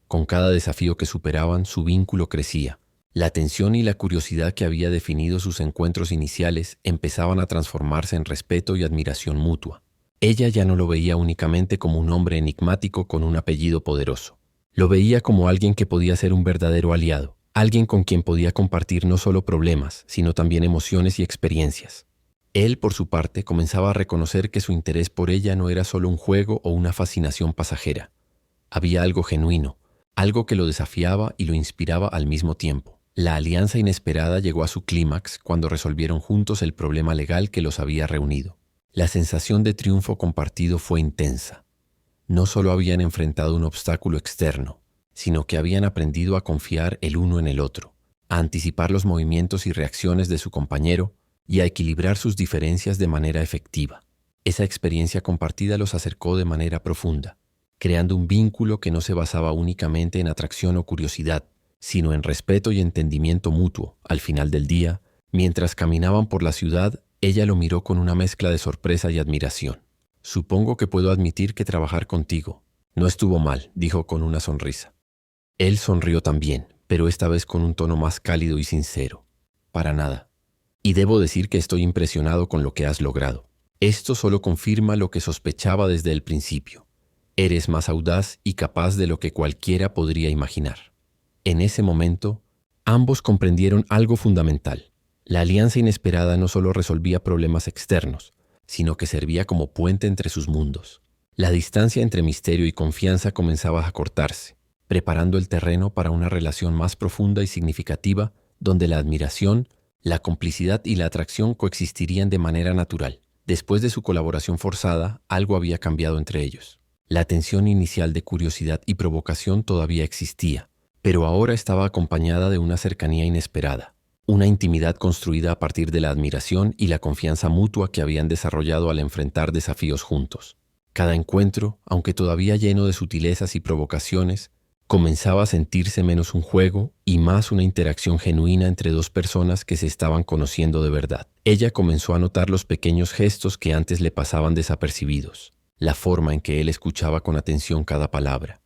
Con cada desafío que superaban, su vínculo crecía. La atención y la curiosidad que había definido sus encuentros iniciales empezaban a transformarse en respeto y admiración mutua. Ella ya no lo veía únicamente como un hombre enigmático con un apellido poderoso. Lo veía como alguien que podía ser un verdadero aliado, alguien con quien podía compartir no solo problemas, sino también emociones y experiencias. Él, por su parte, comenzaba a reconocer que su interés por ella no era solo un juego o una fascinación pasajera. Había algo genuino, algo que lo desafiaba y lo inspiraba al mismo tiempo. La alianza inesperada llegó a su clímax cuando resolvieron juntos el problema legal que los había reunido. La sensación de triunfo compartido fue intensa. No solo habían enfrentado un obstáculo externo, sino que habían aprendido a confiar el uno en el otro, a anticipar los movimientos y reacciones de su compañero y a equilibrar sus diferencias de manera efectiva. Esa experiencia compartida los acercó de manera profunda, creando un vínculo que no se basaba únicamente en atracción o curiosidad, sino en respeto y entendimiento mutuo. Al final del día, mientras caminaban por la ciudad, ella lo miró con una mezcla de sorpresa y admiración. Supongo que puedo admitir que trabajar contigo no estuvo mal, dijo con una sonrisa. Él sonrió también, pero esta vez con un tono más cálido y sincero. Para nada. Y debo decir que estoy impresionado con lo que has logrado. Esto solo confirma lo que sospechaba desde el principio. Eres más audaz y capaz de lo que cualquiera podría imaginar. En ese momento, ambos comprendieron algo fundamental. La alianza inesperada no solo resolvía problemas externos, sino que servía como puente entre sus mundos. La distancia entre misterio y confianza comenzaba a acortarse, preparando el terreno para una relación más profunda y significativa, donde la admiración, la complicidad y la atracción coexistirían de manera natural. Después de su colaboración forzada, algo había cambiado entre ellos. La tensión inicial de curiosidad y provocación todavía existía, pero ahora estaba acompañada de una cercanía inesperada, una intimidad construida a partir de la admiración y la confianza mutua que habían desarrollado al enfrentar desafíos juntos. Cada encuentro, aunque todavía lleno de sutilezas y provocaciones, comenzaba a sentirse menos un juego y más una interacción genuina entre dos personas que se estaban conociendo de verdad. Ella comenzó a notar los pequeños gestos que antes le pasaban desapercibidos, la forma en que él escuchaba con atención cada palabra,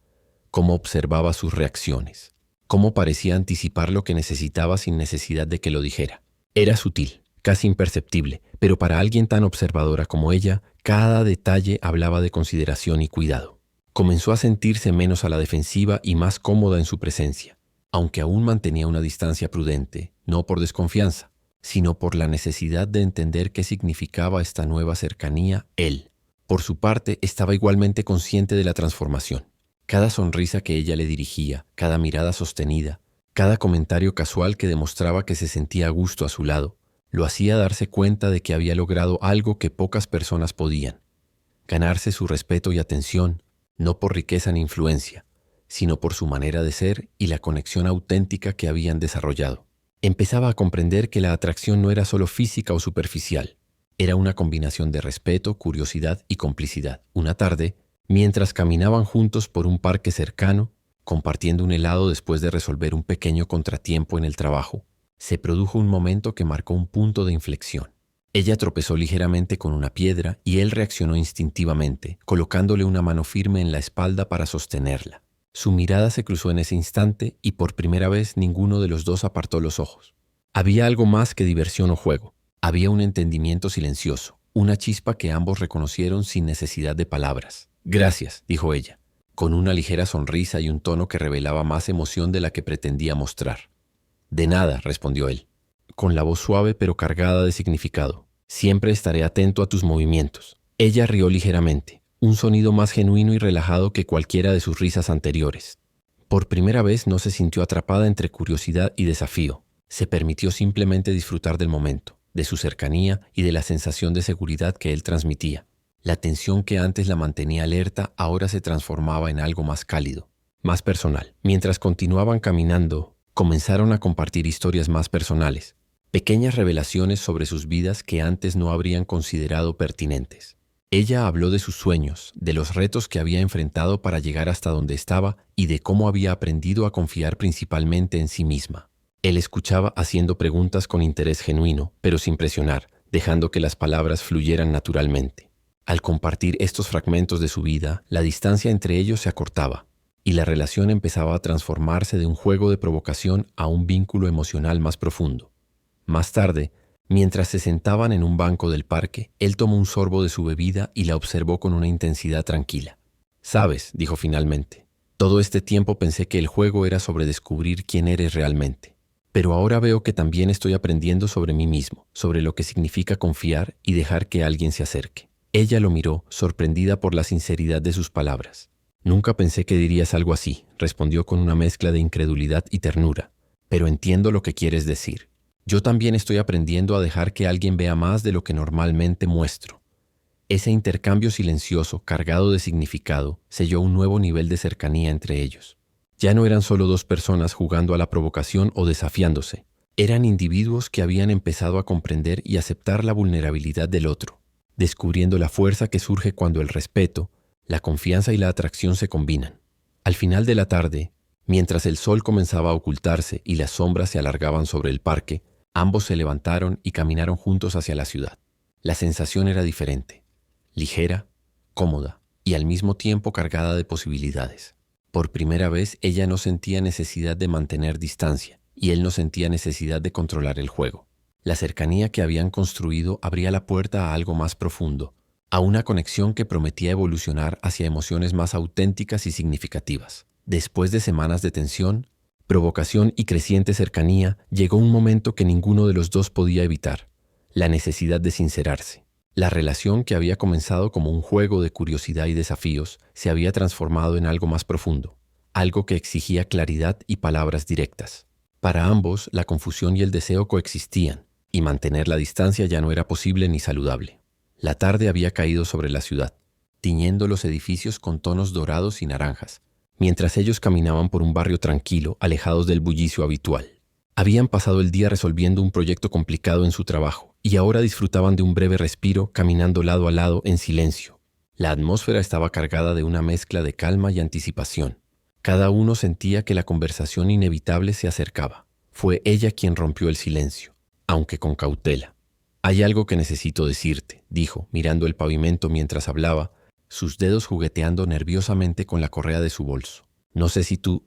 cómo observaba sus reacciones, cómo parecía anticipar lo que necesitaba sin necesidad de que lo dijera. Era sutil, casi imperceptible, pero para alguien tan observadora como ella, cada detalle hablaba de consideración y cuidado. Comenzó a sentirse menos a la defensiva y más cómoda en su presencia, aunque aún mantenía una distancia prudente, no por desconfianza, sino por la necesidad de entender qué significaba esta nueva cercanía. Él, por su parte, estaba igualmente consciente de la transformación. Cada sonrisa que ella le dirigía, cada mirada sostenida, cada comentario casual que demostraba que se sentía a gusto a su lado, lo hacía darse cuenta de que había logrado algo que pocas personas podían: ganarse su respeto y atención, no por riqueza ni influencia, sino por su manera de ser y la conexión auténtica que habían desarrollado. Empezaba a comprender que la atracción no era solo física o superficial, era una combinación de respeto, curiosidad y complicidad. Una tarde, mientras caminaban juntos por un parque cercano, compartiendo un helado después de resolver un pequeño contratiempo en el trabajo, se produjo un momento que marcó un punto de inflexión. Ella tropezó ligeramente con una piedra y él reaccionó instintivamente, colocándole una mano firme en la espalda para sostenerla. Su mirada se cruzó en ese instante y por primera vez ninguno de los dos apartó los ojos. Había algo más que diversión o juego. Había un entendimiento silencioso, una chispa que ambos reconocieron sin necesidad de palabras. «Gracias», dijo ella, con una ligera sonrisa y un tono que revelaba más emoción de la que pretendía mostrar. «De nada», respondió él, con la voz suave pero cargada de significado. «Siempre estaré atento a tus movimientos». Ella rió ligeramente, un sonido más genuino y relajado que cualquiera de sus risas anteriores. Por primera vez no se sintió atrapada entre curiosidad y desafío. Se permitió simplemente disfrutar del momento, de su cercanía y de la sensación de seguridad que él transmitía. La tensión que antes la mantenía alerta ahora se transformaba en algo más cálido, más personal. Mientras continuaban caminando, comenzaron a compartir historias más personales, pequeñas revelaciones sobre sus vidas que antes no habrían considerado pertinentes. Ella habló de sus sueños, de los retos que había enfrentado para llegar hasta donde estaba y de cómo había aprendido a confiar principalmente en sí misma. Él escuchaba haciendo preguntas con interés genuino, pero sin presionar, dejando que las palabras fluyeran naturalmente. Al compartir estos fragmentos de su vida, la distancia entre ellos se acortaba y la relación empezaba a transformarse de un juego de provocación a un vínculo emocional más profundo. Más tarde, mientras se sentaban en un banco del parque, él tomó un sorbo de su bebida y la observó con una intensidad tranquila. «Sabes», dijo finalmente, «todo este tiempo pensé que el juego era sobre descubrir quién eres realmente. Pero ahora veo que también estoy aprendiendo sobre mí mismo, sobre lo que significa confiar y dejar que alguien se acerque». Ella lo miró, sorprendida por la sinceridad de sus palabras. «Nunca pensé que dirías algo así», respondió con una mezcla de incredulidad y ternura. «Pero entiendo lo que quieres decir. Yo también estoy aprendiendo a dejar que alguien vea más de lo que normalmente muestro». Ese intercambio silencioso, cargado de significado, selló un nuevo nivel de cercanía entre ellos. Ya no eran solo dos personas jugando a la provocación o desafiándose. Eran individuos que habían empezado a comprender y aceptar la vulnerabilidad del otro, descubriendo la fuerza que surge cuando el respeto, la confianza y la atracción se combinan. Al final de la tarde, mientras el sol comenzaba a ocultarse y las sombras se alargaban sobre el parque, ambos se levantaron y caminaron juntos hacia la ciudad. La sensación era diferente, ligera, cómoda y al mismo tiempo cargada de posibilidades. Por primera vez ella no sentía necesidad de mantener distancia y él no sentía necesidad de controlar el juego. La cercanía que habían construido abría la puerta a algo más profundo, a una conexión que prometía evolucionar hacia emociones más auténticas y significativas. Después de semanas de tensión, provocación y creciente cercanía, llegó un momento que ninguno de los dos podía evitar: la necesidad de sincerarse. La relación que había comenzado como un juego de curiosidad y desafíos se había transformado en algo más profundo, algo que exigía claridad y palabras directas. Para ambos, la confusión y el deseo coexistían, y mantener la distancia ya no era posible ni saludable. La tarde había caído sobre la ciudad, tiñendo los edificios con tonos dorados y naranjas, mientras ellos caminaban por un barrio tranquilo, alejados del bullicio habitual. Habían pasado el día resolviendo un proyecto complicado en su trabajo, y ahora disfrutaban de un breve respiro caminando lado a lado en silencio. La atmósfera estaba cargada de una mezcla de calma y anticipación. Cada uno sentía que la conversación inevitable se acercaba. Fue ella quien rompió el silencio, aunque con cautela. «Hay algo que necesito decirte», dijo, mirando el pavimento mientras hablaba, sus dedos jugueteando nerviosamente con la correa de su bolso. «No sé si tú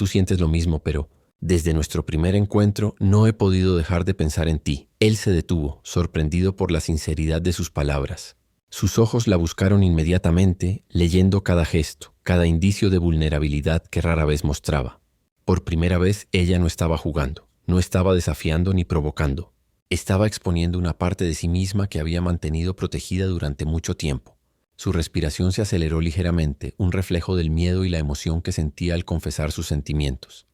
sientes lo mismo, pero desde nuestro primer encuentro no he podido dejar de pensar en ti». Él se detuvo, sorprendido por la sinceridad de sus palabras. Sus ojos la buscaron inmediatamente, leyendo cada gesto, cada indicio de vulnerabilidad que rara vez mostraba. Por primera vez ella no estaba jugando, no estaba desafiando ni provocando. Estaba exponiendo una parte de sí misma que había mantenido protegida durante mucho tiempo. Su respiración se aceleró ligeramente, un reflejo del miedo y la emoción que sentía al confesar sus sentimientos.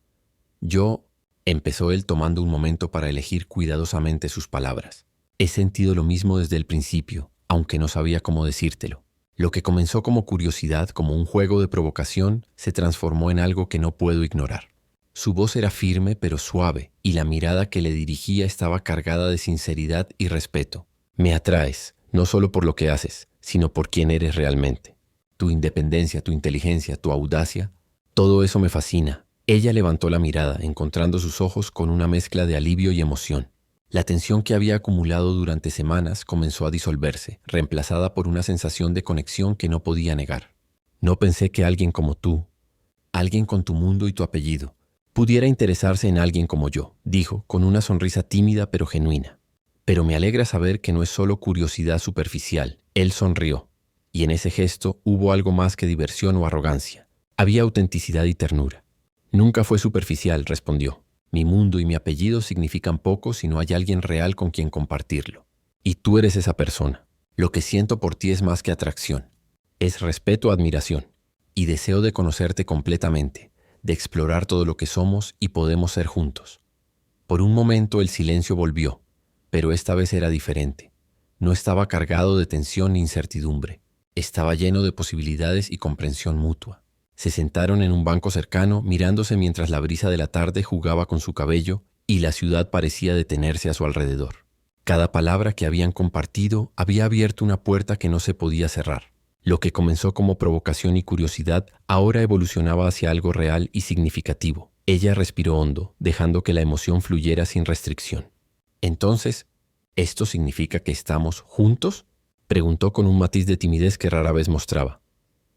Empezó él tomando un momento para elegir cuidadosamente sus palabras. «He sentido lo mismo desde el principio, aunque no sabía cómo decírtelo. Lo que comenzó como curiosidad, como un juego de provocación, se transformó en algo que no puedo ignorar». Su voz era firme pero suave, y la mirada que le dirigía estaba cargada de sinceridad y respeto. «Me atraes, no solo por lo que haces, sino por quién eres realmente. Tu independencia, tu inteligencia, tu audacia, todo eso me fascina». Ella levantó la mirada, encontrando sus ojos con una mezcla de alivio y emoción. La tensión que había acumulado durante semanas comenzó a disolverse, reemplazada por una sensación de conexión que no podía negar. No pensé que alguien como tú, alguien con tu mundo y tu apellido, pudiera interesarse en alguien como yo, dijo, con una sonrisa tímida pero genuina. Pero me alegra saber que no es solo curiosidad superficial. Él sonrió, y en ese gesto hubo algo más que diversión o arrogancia. Había autenticidad y ternura. Nunca fue superficial, respondió. Mi mundo y mi apellido significan poco si no hay alguien real con quien compartirlo. Y tú eres esa persona. Lo que siento por ti es más que atracción. Es respeto, admiración y deseo de conocerte completamente, de explorar todo lo que somos y podemos ser juntos. Por un momento el silencio volvió, pero esta vez era diferente. No estaba cargado de tensión ni incertidumbre. Estaba lleno de posibilidades y comprensión mutua. Se sentaron en un banco cercano, mirándose mientras la brisa de la tarde jugaba con su cabello y la ciudad parecía detenerse a su alrededor. Cada palabra que habían compartido había abierto una puerta que no se podía cerrar. Lo que comenzó como provocación y curiosidad ahora evolucionaba hacia algo real y significativo. Ella respiró hondo, dejando que la emoción fluyera sin restricción. Entonces, ¿esto significa que estamos juntos?, preguntó con un matiz de timidez que rara vez mostraba.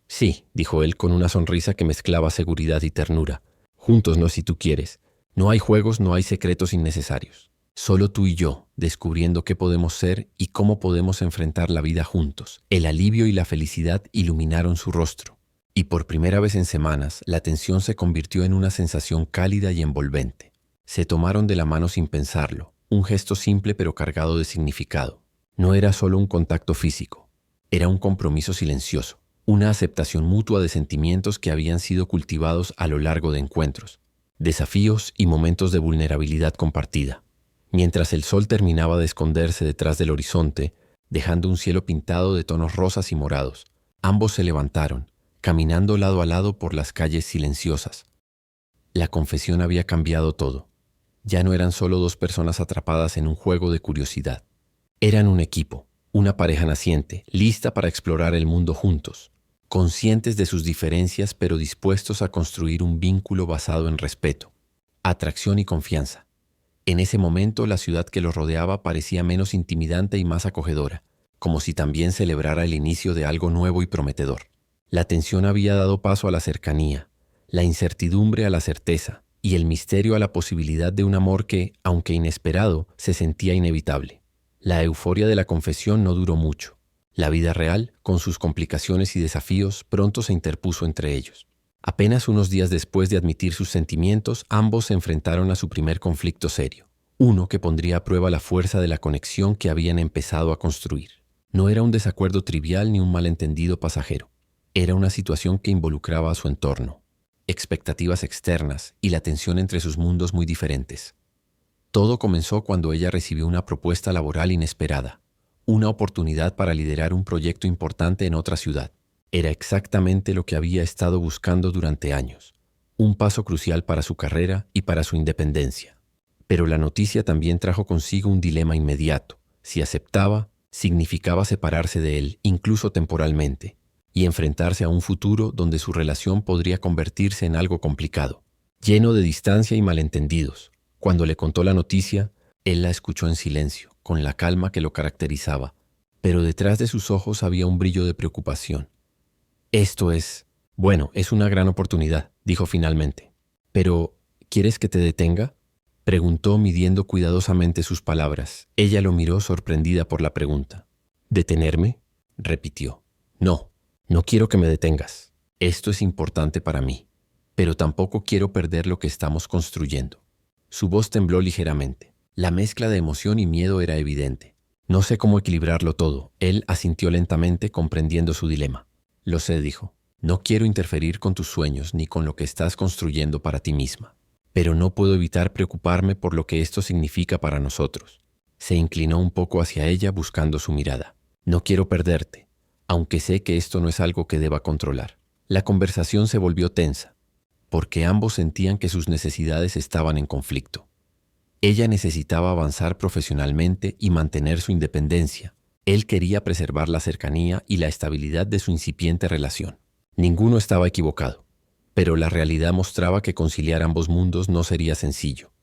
Sí, dijo él con una sonrisa que mezclaba seguridad y ternura. Juntos no si tú quieres. No hay juegos, no hay secretos innecesarios. Solo tú y yo, descubriendo qué podemos ser y cómo podemos enfrentar la vida juntos. El alivio y la felicidad iluminaron su rostro. Y por primera vez en semanas, la tensión se convirtió en una sensación cálida y envolvente. Se tomaron de la mano sin pensarlo, un gesto simple pero cargado de significado. No era solo un contacto físico, era un compromiso silencioso. Una aceptación mutua de sentimientos que habían sido cultivados a lo largo de encuentros, desafíos y momentos de vulnerabilidad compartida. Mientras el sol terminaba de esconderse detrás del horizonte, dejando un cielo pintado de tonos rosas y morados, ambos se levantaron, caminando lado a lado por las calles silenciosas. La confesión había cambiado todo. Ya no eran solo dos personas atrapadas en un juego de curiosidad. Eran un equipo, una pareja naciente, lista para explorar el mundo juntos. Conscientes de sus diferencias pero dispuestos a construir un vínculo basado en respeto, atracción y confianza. En ese momento la ciudad que los rodeaba parecía menos intimidante y más acogedora, como si también celebrara el inicio de algo nuevo y prometedor. La tensión había dado paso a la cercanía, la incertidumbre a la certeza y el misterio a la posibilidad de un amor que, aunque inesperado, se sentía inevitable. La euforia de la confesión no duró mucho. La vida real, con sus complicaciones y desafíos, pronto se interpuso entre ellos. Apenas unos días después de admitir sus sentimientos, ambos se enfrentaron a su primer conflicto serio, uno que pondría a prueba la fuerza de la conexión que habían empezado a construir. No era un desacuerdo trivial ni un malentendido pasajero. Era una situación que involucraba a su entorno, expectativas externas y la tensión entre sus mundos muy diferentes. Todo comenzó cuando ella recibió una propuesta laboral inesperada. Una oportunidad para liderar un proyecto importante en otra ciudad. Era exactamente lo que había estado buscando durante años. Un paso crucial para su carrera y para su independencia. Pero la noticia también trajo consigo un dilema inmediato. Si aceptaba, significaba separarse de él, incluso temporalmente, y enfrentarse a un futuro donde su relación podría convertirse en algo complicado, lleno de distancia y malentendidos. Cuando le contó la noticia, él la escuchó en silencio, con la calma que lo caracterizaba, pero detrás de sus ojos había un brillo de preocupación. Es una gran oportunidad, dijo finalmente. Pero, ¿quieres que te detenga?, preguntó midiendo cuidadosamente sus palabras. Ella lo miró sorprendida por la pregunta. ¿Detenerme?, repitió. No quiero que me detengas. Esto es importante para mí, pero tampoco quiero perder lo que estamos construyendo. Su voz tembló ligeramente. La mezcla de emoción y miedo era evidente. No sé cómo equilibrarlo todo. Él asintió lentamente, comprendiendo su dilema. Lo sé, dijo. No quiero interferir con tus sueños ni con lo que estás construyendo para ti misma. Pero no puedo evitar preocuparme por lo que esto significa para nosotros. Se inclinó un poco hacia ella buscando su mirada. No quiero perderte, aunque sé que esto no es algo que deba controlar. La conversación se volvió tensa, porque ambos sentían que sus necesidades estaban en conflicto. Ella necesitaba avanzar profesionalmente y mantener su independencia. Él quería preservar la cercanía y la estabilidad de su incipiente relación. Ninguno estaba equivocado, pero la realidad mostraba que conciliar ambos mundos no sería sencillo.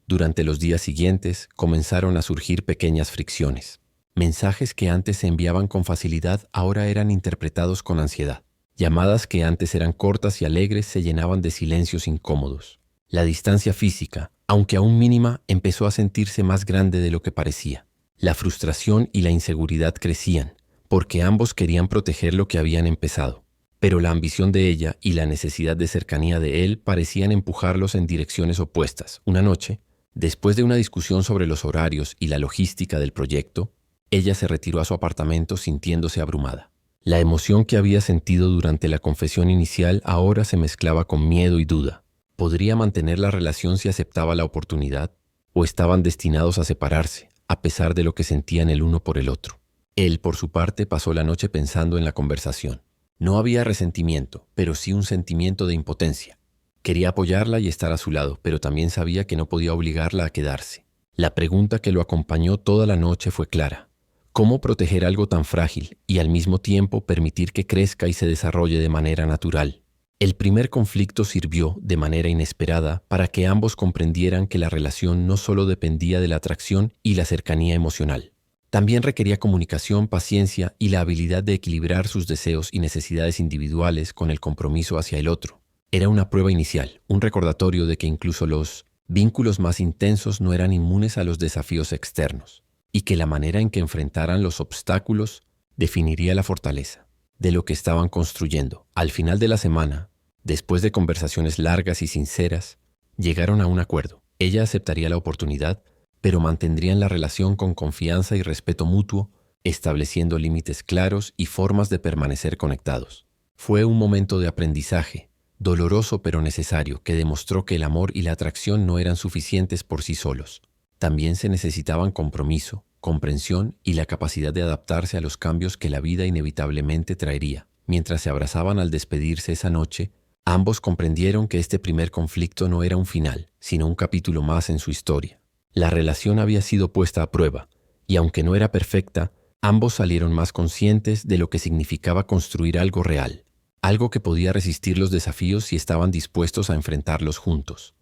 Durante los días siguientes comenzaron a surgir pequeñas fricciones. Mensajes que antes se enviaban con facilidad ahora eran interpretados con ansiedad. Llamadas que antes eran cortas y alegres se llenaban de silencios incómodos. La distancia física, aunque aún mínima, empezó a sentirse más grande de lo que parecía. La frustración y la inseguridad crecían, porque ambos querían proteger lo que habían empezado. Pero la ambición de ella y la necesidad de cercanía de él parecían empujarlos en direcciones opuestas. Una noche, después de una discusión sobre los horarios y la logística del proyecto, ella se retiró a su apartamento sintiéndose abrumada. La emoción que había sentido durante la confesión inicial ahora se mezclaba con miedo y duda. ¿Podría mantener la relación si aceptaba la oportunidad? ¿O estaban destinados a separarse, a pesar de lo que sentían el uno por el otro? Él, por su parte, pasó la noche pensando en la conversación. No había resentimiento, pero sí un sentimiento de impotencia. Quería apoyarla y estar a su lado, pero también sabía que no podía obligarla a quedarse. La pregunta que lo acompañó toda la noche fue clara. ¿Cómo proteger algo tan frágil y al mismo tiempo permitir que crezca y se desarrolle de manera natural? El primer conflicto sirvió, de manera inesperada, para que ambos comprendieran que la relación no solo dependía de la atracción y la cercanía emocional. También requería comunicación, paciencia y la habilidad de equilibrar sus deseos y necesidades individuales con el compromiso hacia el otro. Era una prueba inicial, un recordatorio de que incluso los vínculos más intensos no eran inmunes a los desafíos externos, y que la manera en que enfrentaran los obstáculos definiría la fortaleza de lo que estaban construyendo. Al final de la semana, después de conversaciones largas y sinceras, llegaron a un acuerdo. Ella aceptaría la oportunidad, pero mantendrían la relación con confianza y respeto mutuo, estableciendo límites claros y formas de permanecer conectados. Fue un momento de aprendizaje, doloroso pero necesario, que demostró que el amor y la atracción no eran suficientes por sí solos. También se necesitaban compromiso, comprensión y la capacidad de adaptarse a los cambios que la vida inevitablemente traería. Mientras se abrazaban al despedirse esa noche, ambos comprendieron que este primer conflicto no era un final, sino un capítulo más en su historia. La relación había sido puesta a prueba, y aunque no era perfecta, ambos salieron más conscientes de lo que significaba construir algo real, algo que podía resistir los desafíos si estaban dispuestos a enfrentarlos juntos.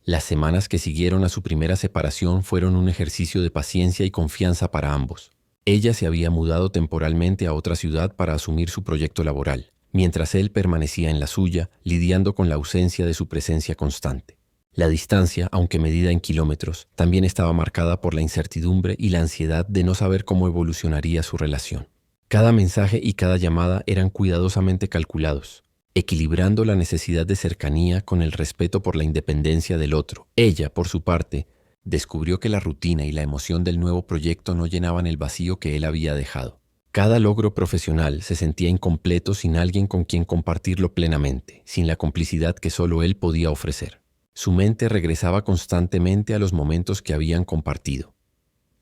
Las semanas que siguieron a su primera separación fueron un ejercicio de paciencia y confianza para ambos. Ella se había mudado temporalmente a otra ciudad para asumir su proyecto laboral, mientras él permanecía en la suya, lidiando con la ausencia de su presencia constante. La distancia, aunque medida en kilómetros, también estaba marcada por la incertidumbre y la ansiedad de no saber cómo evolucionaría su relación. Cada mensaje y cada llamada eran cuidadosamente calculados, equilibrando la necesidad de cercanía con el respeto por la independencia del otro. Ella, por su parte, descubrió que la rutina y la emoción del nuevo proyecto no llenaban el vacío que él había dejado. Cada logro profesional se sentía incompleto sin alguien con quien compartirlo plenamente, sin la complicidad que solo él podía ofrecer. Su mente regresaba constantemente a los momentos que habían compartido.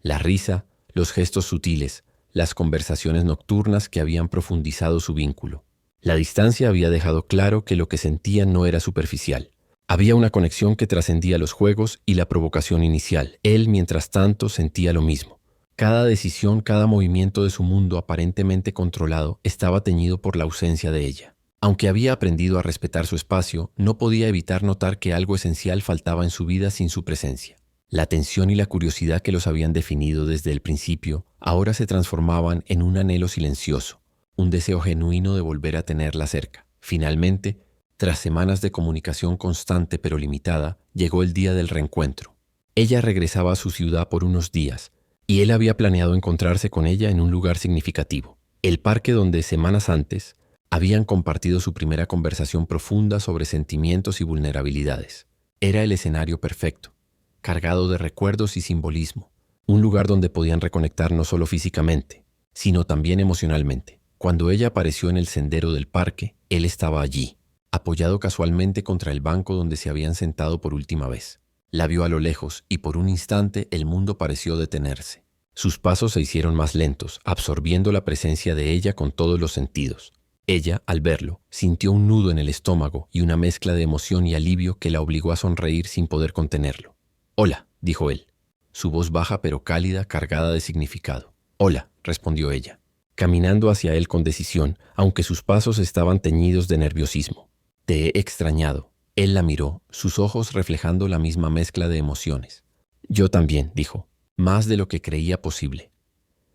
La risa, los gestos sutiles, las conversaciones nocturnas que habían profundizado su vínculo. La distancia había dejado claro que lo que sentían no era superficial. Había una conexión que trascendía los juegos y la provocación inicial. Él, mientras tanto, sentía lo mismo. Cada decisión, cada movimiento de su mundo aparentemente controlado estaba teñido por la ausencia de ella. Aunque había aprendido a respetar su espacio, no podía evitar notar que algo esencial faltaba en su vida sin su presencia. La tensión y la curiosidad que los habían definido desde el principio ahora se transformaban en un anhelo silencioso, un deseo genuino de volver a tenerla cerca. Finalmente, tras semanas de comunicación constante pero limitada, llegó el día del reencuentro. Ella regresaba a su ciudad por unos días, y él había planeado encontrarse con ella en un lugar significativo, el parque donde semanas antes habían compartido su primera conversación profunda sobre sentimientos y vulnerabilidades. Era el escenario perfecto, cargado de recuerdos y simbolismo, un lugar donde podían reconectar no solo físicamente, sino también emocionalmente. Cuando ella apareció en el sendero del parque, él estaba allí, apoyado casualmente contra el banco donde se habían sentado por última vez. La vio a lo lejos y por un instante el mundo pareció detenerse. Sus pasos se hicieron más lentos, absorbiendo la presencia de ella con todos los sentidos. Ella, al verlo, sintió un nudo en el estómago y una mezcla de emoción y alivio que la obligó a sonreír sin poder contenerlo. «Hola», dijo él, su voz baja pero cálida, cargada de significado. «Hola», respondió ella, caminando hacia él con decisión, aunque sus pasos estaban teñidos de nerviosismo. «Te he extrañado. Él la miró, sus ojos reflejando la misma mezcla de emociones. Yo también, dijo, más de lo que creía posible.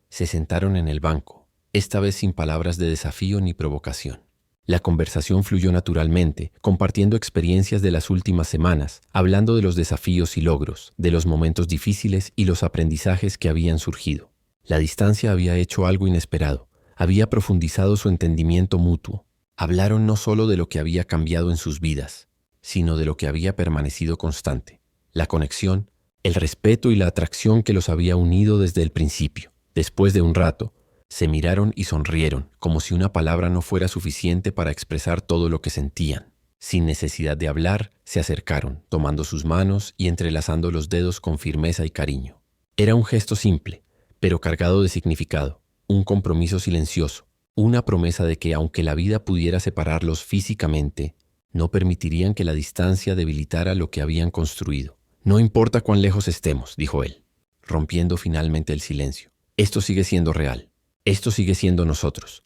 Se sentaron en el banco, esta vez sin palabras de desafío ni provocación. La conversación fluyó naturalmente, compartiendo experiencias de las últimas semanas, hablando de los desafíos y logros, de los momentos difíciles y los aprendizajes que habían surgido. La distancia había hecho algo inesperado, había profundizado su entendimiento mutuo. Hablaron no solo de lo que había cambiado en sus vidas, sino de lo que había permanecido constante, la conexión, el respeto y la atracción que los había unido desde el principio. Después de un rato, se miraron y sonrieron, como si una palabra no fuera suficiente para expresar todo lo que sentían. Sin necesidad de hablar, se acercaron, tomando sus manos y entrelazando los dedos con firmeza y cariño. Era un gesto simple, pero cargado de significado, un compromiso silencioso, una promesa de que aunque la vida pudiera separarlos físicamente, no permitirían que la distancia debilitara lo que habían construido. No importa cuán lejos estemos, dijo él, rompiendo finalmente el silencio. Esto sigue siendo real. Esto sigue siendo nosotros.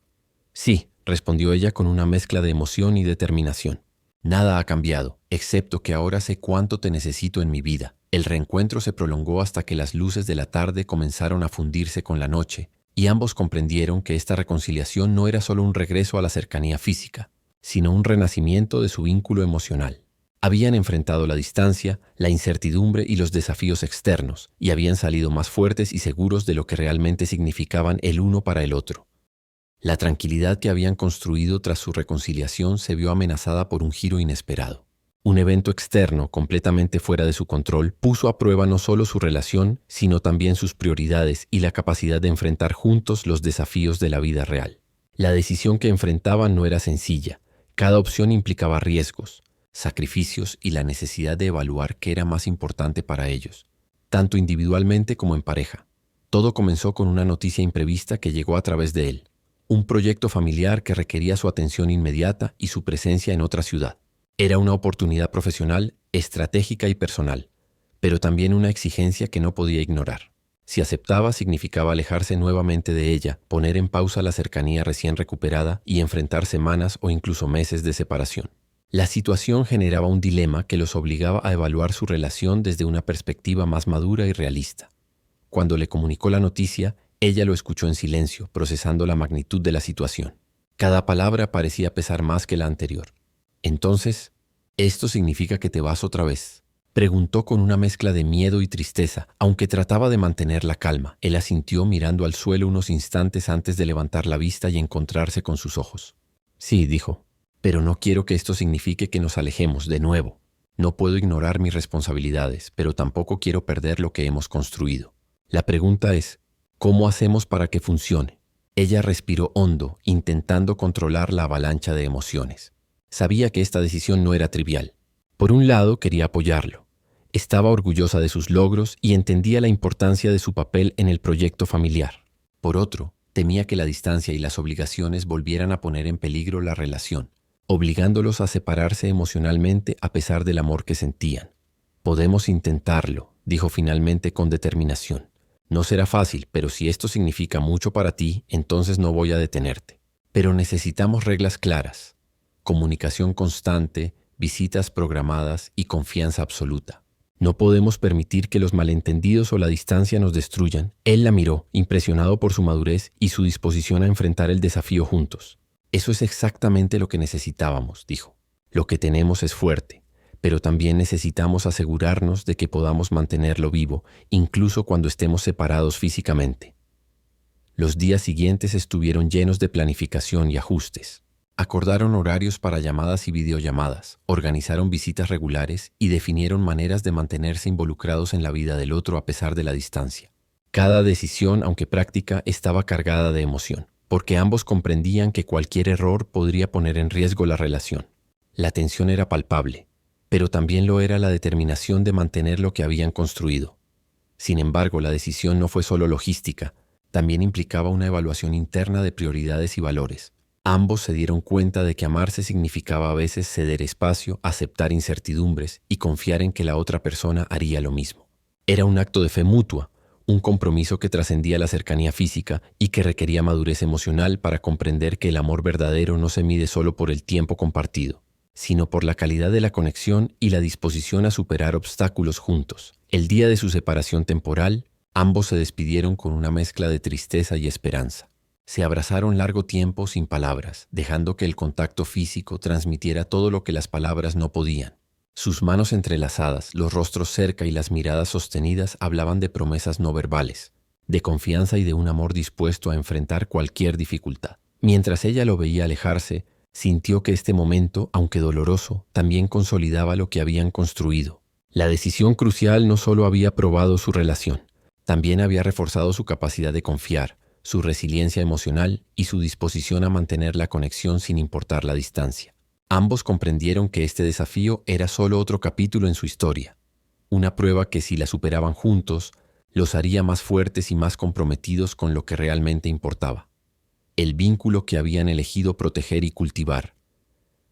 Sí, respondió ella con una mezcla de emoción y determinación. Nada ha cambiado, excepto que ahora sé cuánto te necesito en mi vida. El reencuentro se prolongó hasta que las luces de la tarde comenzaron a fundirse con la noche, y ambos comprendieron que esta reconciliación no era solo un regreso a la cercanía física, sino un renacimiento de su vínculo emocional. Habían enfrentado la distancia, la incertidumbre y los desafíos externos, y habían salido más fuertes y seguros de lo que realmente significaban el uno para el otro. La tranquilidad que habían construido tras su reconciliación se vio amenazada por un giro inesperado. Un evento externo, completamente fuera de su control, puso a prueba no solo su relación, sino también sus prioridades y la capacidad de enfrentar juntos los desafíos de la vida real. La decisión que enfrentaban no era sencilla. Cada opción implicaba riesgos, sacrificios y la necesidad de evaluar qué era más importante para ellos, tanto individualmente como en pareja. Todo comenzó con una noticia imprevista que llegó a través de él, un proyecto familiar que requería su atención inmediata y su presencia en otra ciudad. Era una oportunidad profesional, estratégica y personal, pero también una exigencia que no podía ignorar. Si aceptaba, significaba alejarse nuevamente de ella, poner en pausa la cercanía recién recuperada y enfrentar semanas o incluso meses de separación. La situación generaba un dilema que los obligaba a evaluar su relación desde una perspectiva más madura y realista. Cuando le comunicó la noticia, ella lo escuchó en silencio, procesando la magnitud de la situación. Cada palabra parecía pesar más que la anterior. Entonces, ¿esto significa que te vas otra vez?, preguntó con una mezcla de miedo y tristeza, aunque trataba de mantener la calma. Él asintió mirando al suelo unos instantes antes de levantar la vista y encontrarse con sus ojos. Sí, dijo. Pero no quiero que esto signifique que nos alejemos de nuevo. No puedo ignorar mis responsabilidades, pero tampoco quiero perder lo que hemos construido. La pregunta es, ¿cómo hacemos para que funcione? Ella respiró hondo, intentando controlar la avalancha de emociones. Sabía que esta decisión no era trivial. Por un lado, quería apoyarlo. Estaba orgullosa de sus logros y entendía la importancia de su papel en el proyecto familiar. Por otro, temía que la distancia y las obligaciones volvieran a poner en peligro la relación, obligándolos a separarse emocionalmente a pesar del amor que sentían. Podemos intentarlo, dijo finalmente con determinación. No será fácil, pero si esto significa mucho para ti, entonces no voy a detenerte. Pero necesitamos reglas claras, comunicación constante, visitas programadas y confianza absoluta. No podemos permitir que los malentendidos o la distancia nos destruyan. Él la miró, impresionado por su madurez y su disposición a enfrentar el desafío juntos. Eso es exactamente lo que necesitábamos, dijo. Lo que tenemos es fuerte, pero también necesitamos asegurarnos de que podamos mantenerlo vivo, incluso cuando estemos separados físicamente. Los días siguientes estuvieron llenos de planificación y ajustes. Acordaron horarios para llamadas y videollamadas, organizaron visitas regulares y definieron maneras de mantenerse involucrados en la vida del otro a pesar de la distancia. Cada decisión, aunque práctica, estaba cargada de emoción, porque ambos comprendían que cualquier error podría poner en riesgo la relación. La tensión era palpable, pero también lo era la determinación de mantener lo que habían construido. Sin embargo, la decisión no fue solo logística, también implicaba una evaluación interna de prioridades y valores. Ambos se dieron cuenta de que amarse significaba a veces ceder espacio, aceptar incertidumbres y confiar en que la otra persona haría lo mismo. Era un acto de fe mutua, un compromiso que trascendía la cercanía física y que requería madurez emocional para comprender que el amor verdadero no se mide solo por el tiempo compartido, sino por la calidad de la conexión y la disposición a superar obstáculos juntos. El día de su separación temporal, ambos se despidieron con una mezcla de tristeza y esperanza. Se abrazaron largo tiempo sin palabras, dejando que el contacto físico transmitiera todo lo que las palabras no podían. Sus manos entrelazadas, los rostros cerca y las miradas sostenidas hablaban de promesas no verbales, de confianza y de un amor dispuesto a enfrentar cualquier dificultad. Mientras ella lo veía alejarse, sintió que este momento, aunque doloroso, también consolidaba lo que habían construido. La decisión crucial no solo había probado su relación, también había reforzado su capacidad de confiar, su resiliencia emocional y su disposición a mantener la conexión sin importar la distancia. Ambos comprendieron que este desafío era solo otro capítulo en su historia, una prueba que si la superaban juntos, los haría más fuertes y más comprometidos con lo que realmente importaba, el vínculo que habían elegido proteger y cultivar.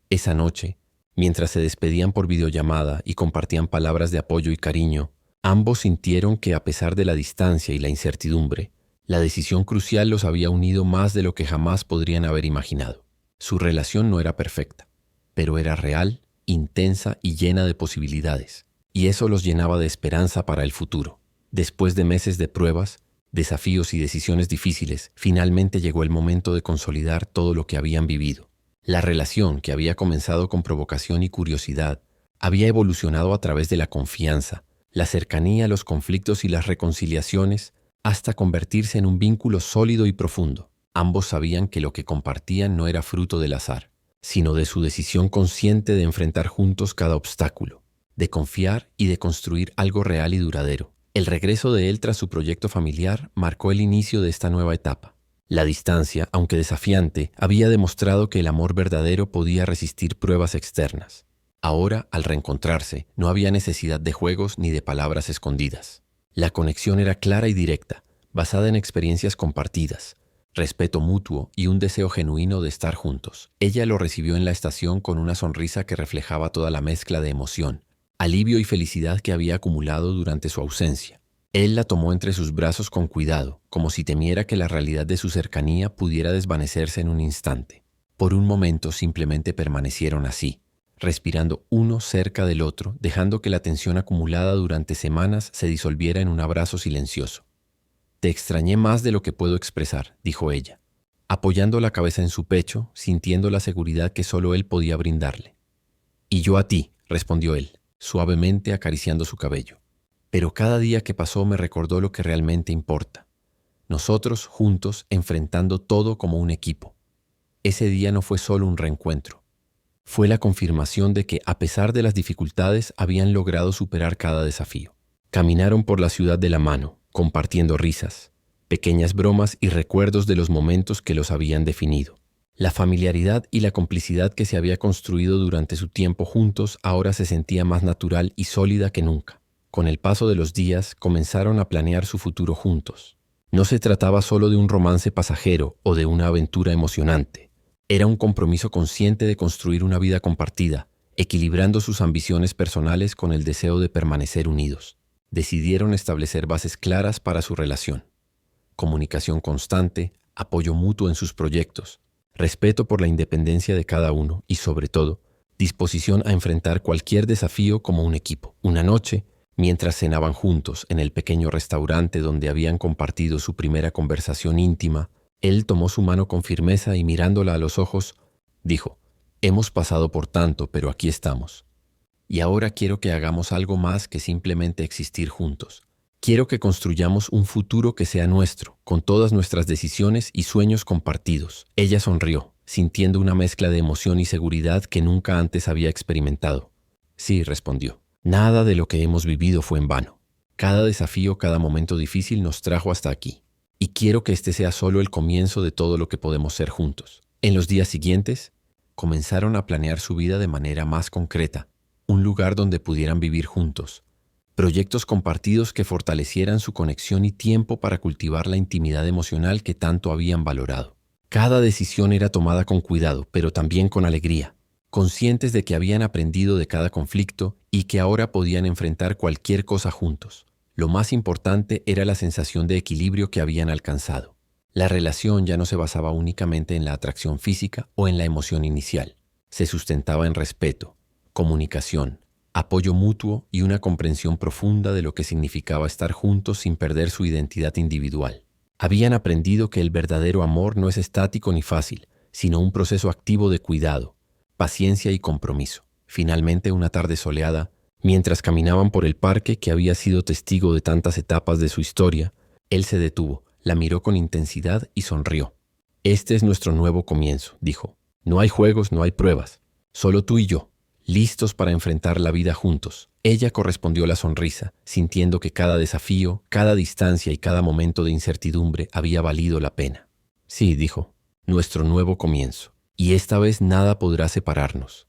Esa noche, mientras se despedían por videollamada y compartían palabras de apoyo y cariño, ambos sintieron que a pesar de la distancia y la incertidumbre, la decisión crucial los había unido más de lo que jamás podrían haber imaginado. Su relación no era perfecta, pero era real, intensa y llena de posibilidades, y eso los llenaba de esperanza para el futuro. Después de meses de pruebas, desafíos y decisiones difíciles, finalmente llegó el momento de consolidar todo lo que habían vivido. La relación, que había comenzado con provocación y curiosidad, había evolucionado a través de la confianza, la cercanía, los conflictos y las reconciliaciones, hasta convertirse en un vínculo sólido y profundo. Ambos sabían que lo que compartían no era fruto del azar, sino de su decisión consciente de enfrentar juntos cada obstáculo, de confiar y de construir algo real y duradero. El regreso de él tras su proyecto familiar marcó el inicio de esta nueva etapa. La distancia, aunque desafiante, había demostrado que el amor verdadero podía resistir pruebas externas. Ahora, al reencontrarse, no había necesidad de juegos ni de palabras escondidas. La conexión era clara y directa, basada en experiencias compartidas, respeto mutuo y un deseo genuino de estar juntos. Ella lo recibió en la estación con una sonrisa que reflejaba toda la mezcla de emoción, alivio y felicidad que había acumulado durante su ausencia. Él la tomó entre sus brazos con cuidado, como si temiera que la realidad de su cercanía pudiera desvanecerse en un instante. Por un momento simplemente permanecieron así, respirando uno cerca del otro, dejando que la tensión acumulada durante semanas se disolviera en un abrazo silencioso. «Te extrañé más de lo que puedo expresar», dijo ella, apoyando la cabeza en su pecho, sintiendo la seguridad que solo él podía brindarle. «Y yo a ti», respondió él, suavemente acariciando su cabello. «Pero cada día que pasó me recordó lo que realmente importa. Nosotros juntos enfrentando todo como un equipo. Ese día no fue solo un reencuentro. Fue la confirmación de que, a pesar de las dificultades, habían logrado superar cada desafío. Caminaron por la ciudad de la mano, compartiendo risas, pequeñas bromas y recuerdos de los momentos que los habían definido. La familiaridad y la complicidad que se había construido durante su tiempo juntos ahora se sentía más natural y sólida que nunca. Con el paso de los días, comenzaron a planear su futuro juntos. No se trataba solo de un romance pasajero o de una aventura emocionante. Era un compromiso consciente de construir una vida compartida, equilibrando sus ambiciones personales con el deseo de permanecer unidos. Decidieron establecer bases claras para su relación. Comunicación constante, apoyo mutuo en sus proyectos, respeto por la independencia de cada uno y, sobre todo, disposición a enfrentar cualquier desafío como un equipo. Una noche, mientras cenaban juntos en el pequeño restaurante donde habían compartido su primera conversación íntima, él tomó su mano con firmeza y mirándola a los ojos, dijo: «Hemos pasado por tanto, pero aquí estamos. Y ahora quiero que hagamos algo más que simplemente existir juntos. Quiero que construyamos un futuro que sea nuestro, con todas nuestras decisiones y sueños compartidos». Ella sonrió, sintiendo una mezcla de emoción y seguridad que nunca antes había experimentado. «Sí», respondió. «Nada de lo que hemos vivido fue en vano. Cada desafío, cada momento difícil nos trajo hasta aquí. Y quiero que este sea solo el comienzo de todo lo que podemos ser juntos». En los días siguientes, comenzaron a planear su vida de manera más concreta, un lugar donde pudieran vivir juntos, proyectos compartidos que fortalecieran su conexión y tiempo para cultivar la intimidad emocional que tanto habían valorado. Cada decisión era tomada con cuidado, pero también con alegría, conscientes de que habían aprendido de cada conflicto y que ahora podían enfrentar cualquier cosa juntos. Lo más importante era la sensación de equilibrio que habían alcanzado. La relación ya no se basaba únicamente en la atracción física o en la emoción inicial. Se sustentaba en respeto, comunicación, apoyo mutuo y una comprensión profunda de lo que significaba estar juntos sin perder su identidad individual. Habían aprendido que el verdadero amor no es estático ni fácil, sino un proceso activo de cuidado, paciencia y compromiso. Finalmente, una tarde soleada, mientras caminaban por el parque que había sido testigo de tantas etapas de su historia, él se detuvo, la miró con intensidad y sonrió. «Este es nuestro nuevo comienzo», dijo. «No hay juegos, no hay pruebas. Solo tú y yo, listos para enfrentar la vida juntos». Ella correspondió la sonrisa, sintiendo que cada desafío, cada distancia y cada momento de incertidumbre había valido la pena. «Sí», dijo, «nuestro nuevo comienzo. Y esta vez nada podrá separarnos».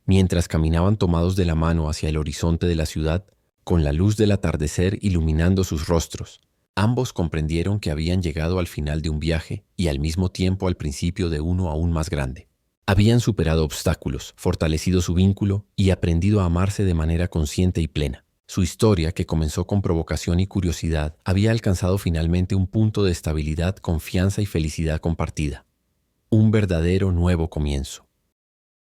Mientras caminaban tomados de la mano hacia el horizonte de la ciudad, con la luz del atardecer iluminando sus rostros, ambos comprendieron que habían llegado al final de un viaje y al mismo tiempo al principio de uno aún más grande. Habían superado obstáculos, fortalecido su vínculo y aprendido a amarse de manera consciente y plena. Su historia, que comenzó con provocación y curiosidad, había alcanzado finalmente un punto de estabilidad, confianza y felicidad compartida. Un verdadero nuevo comienzo.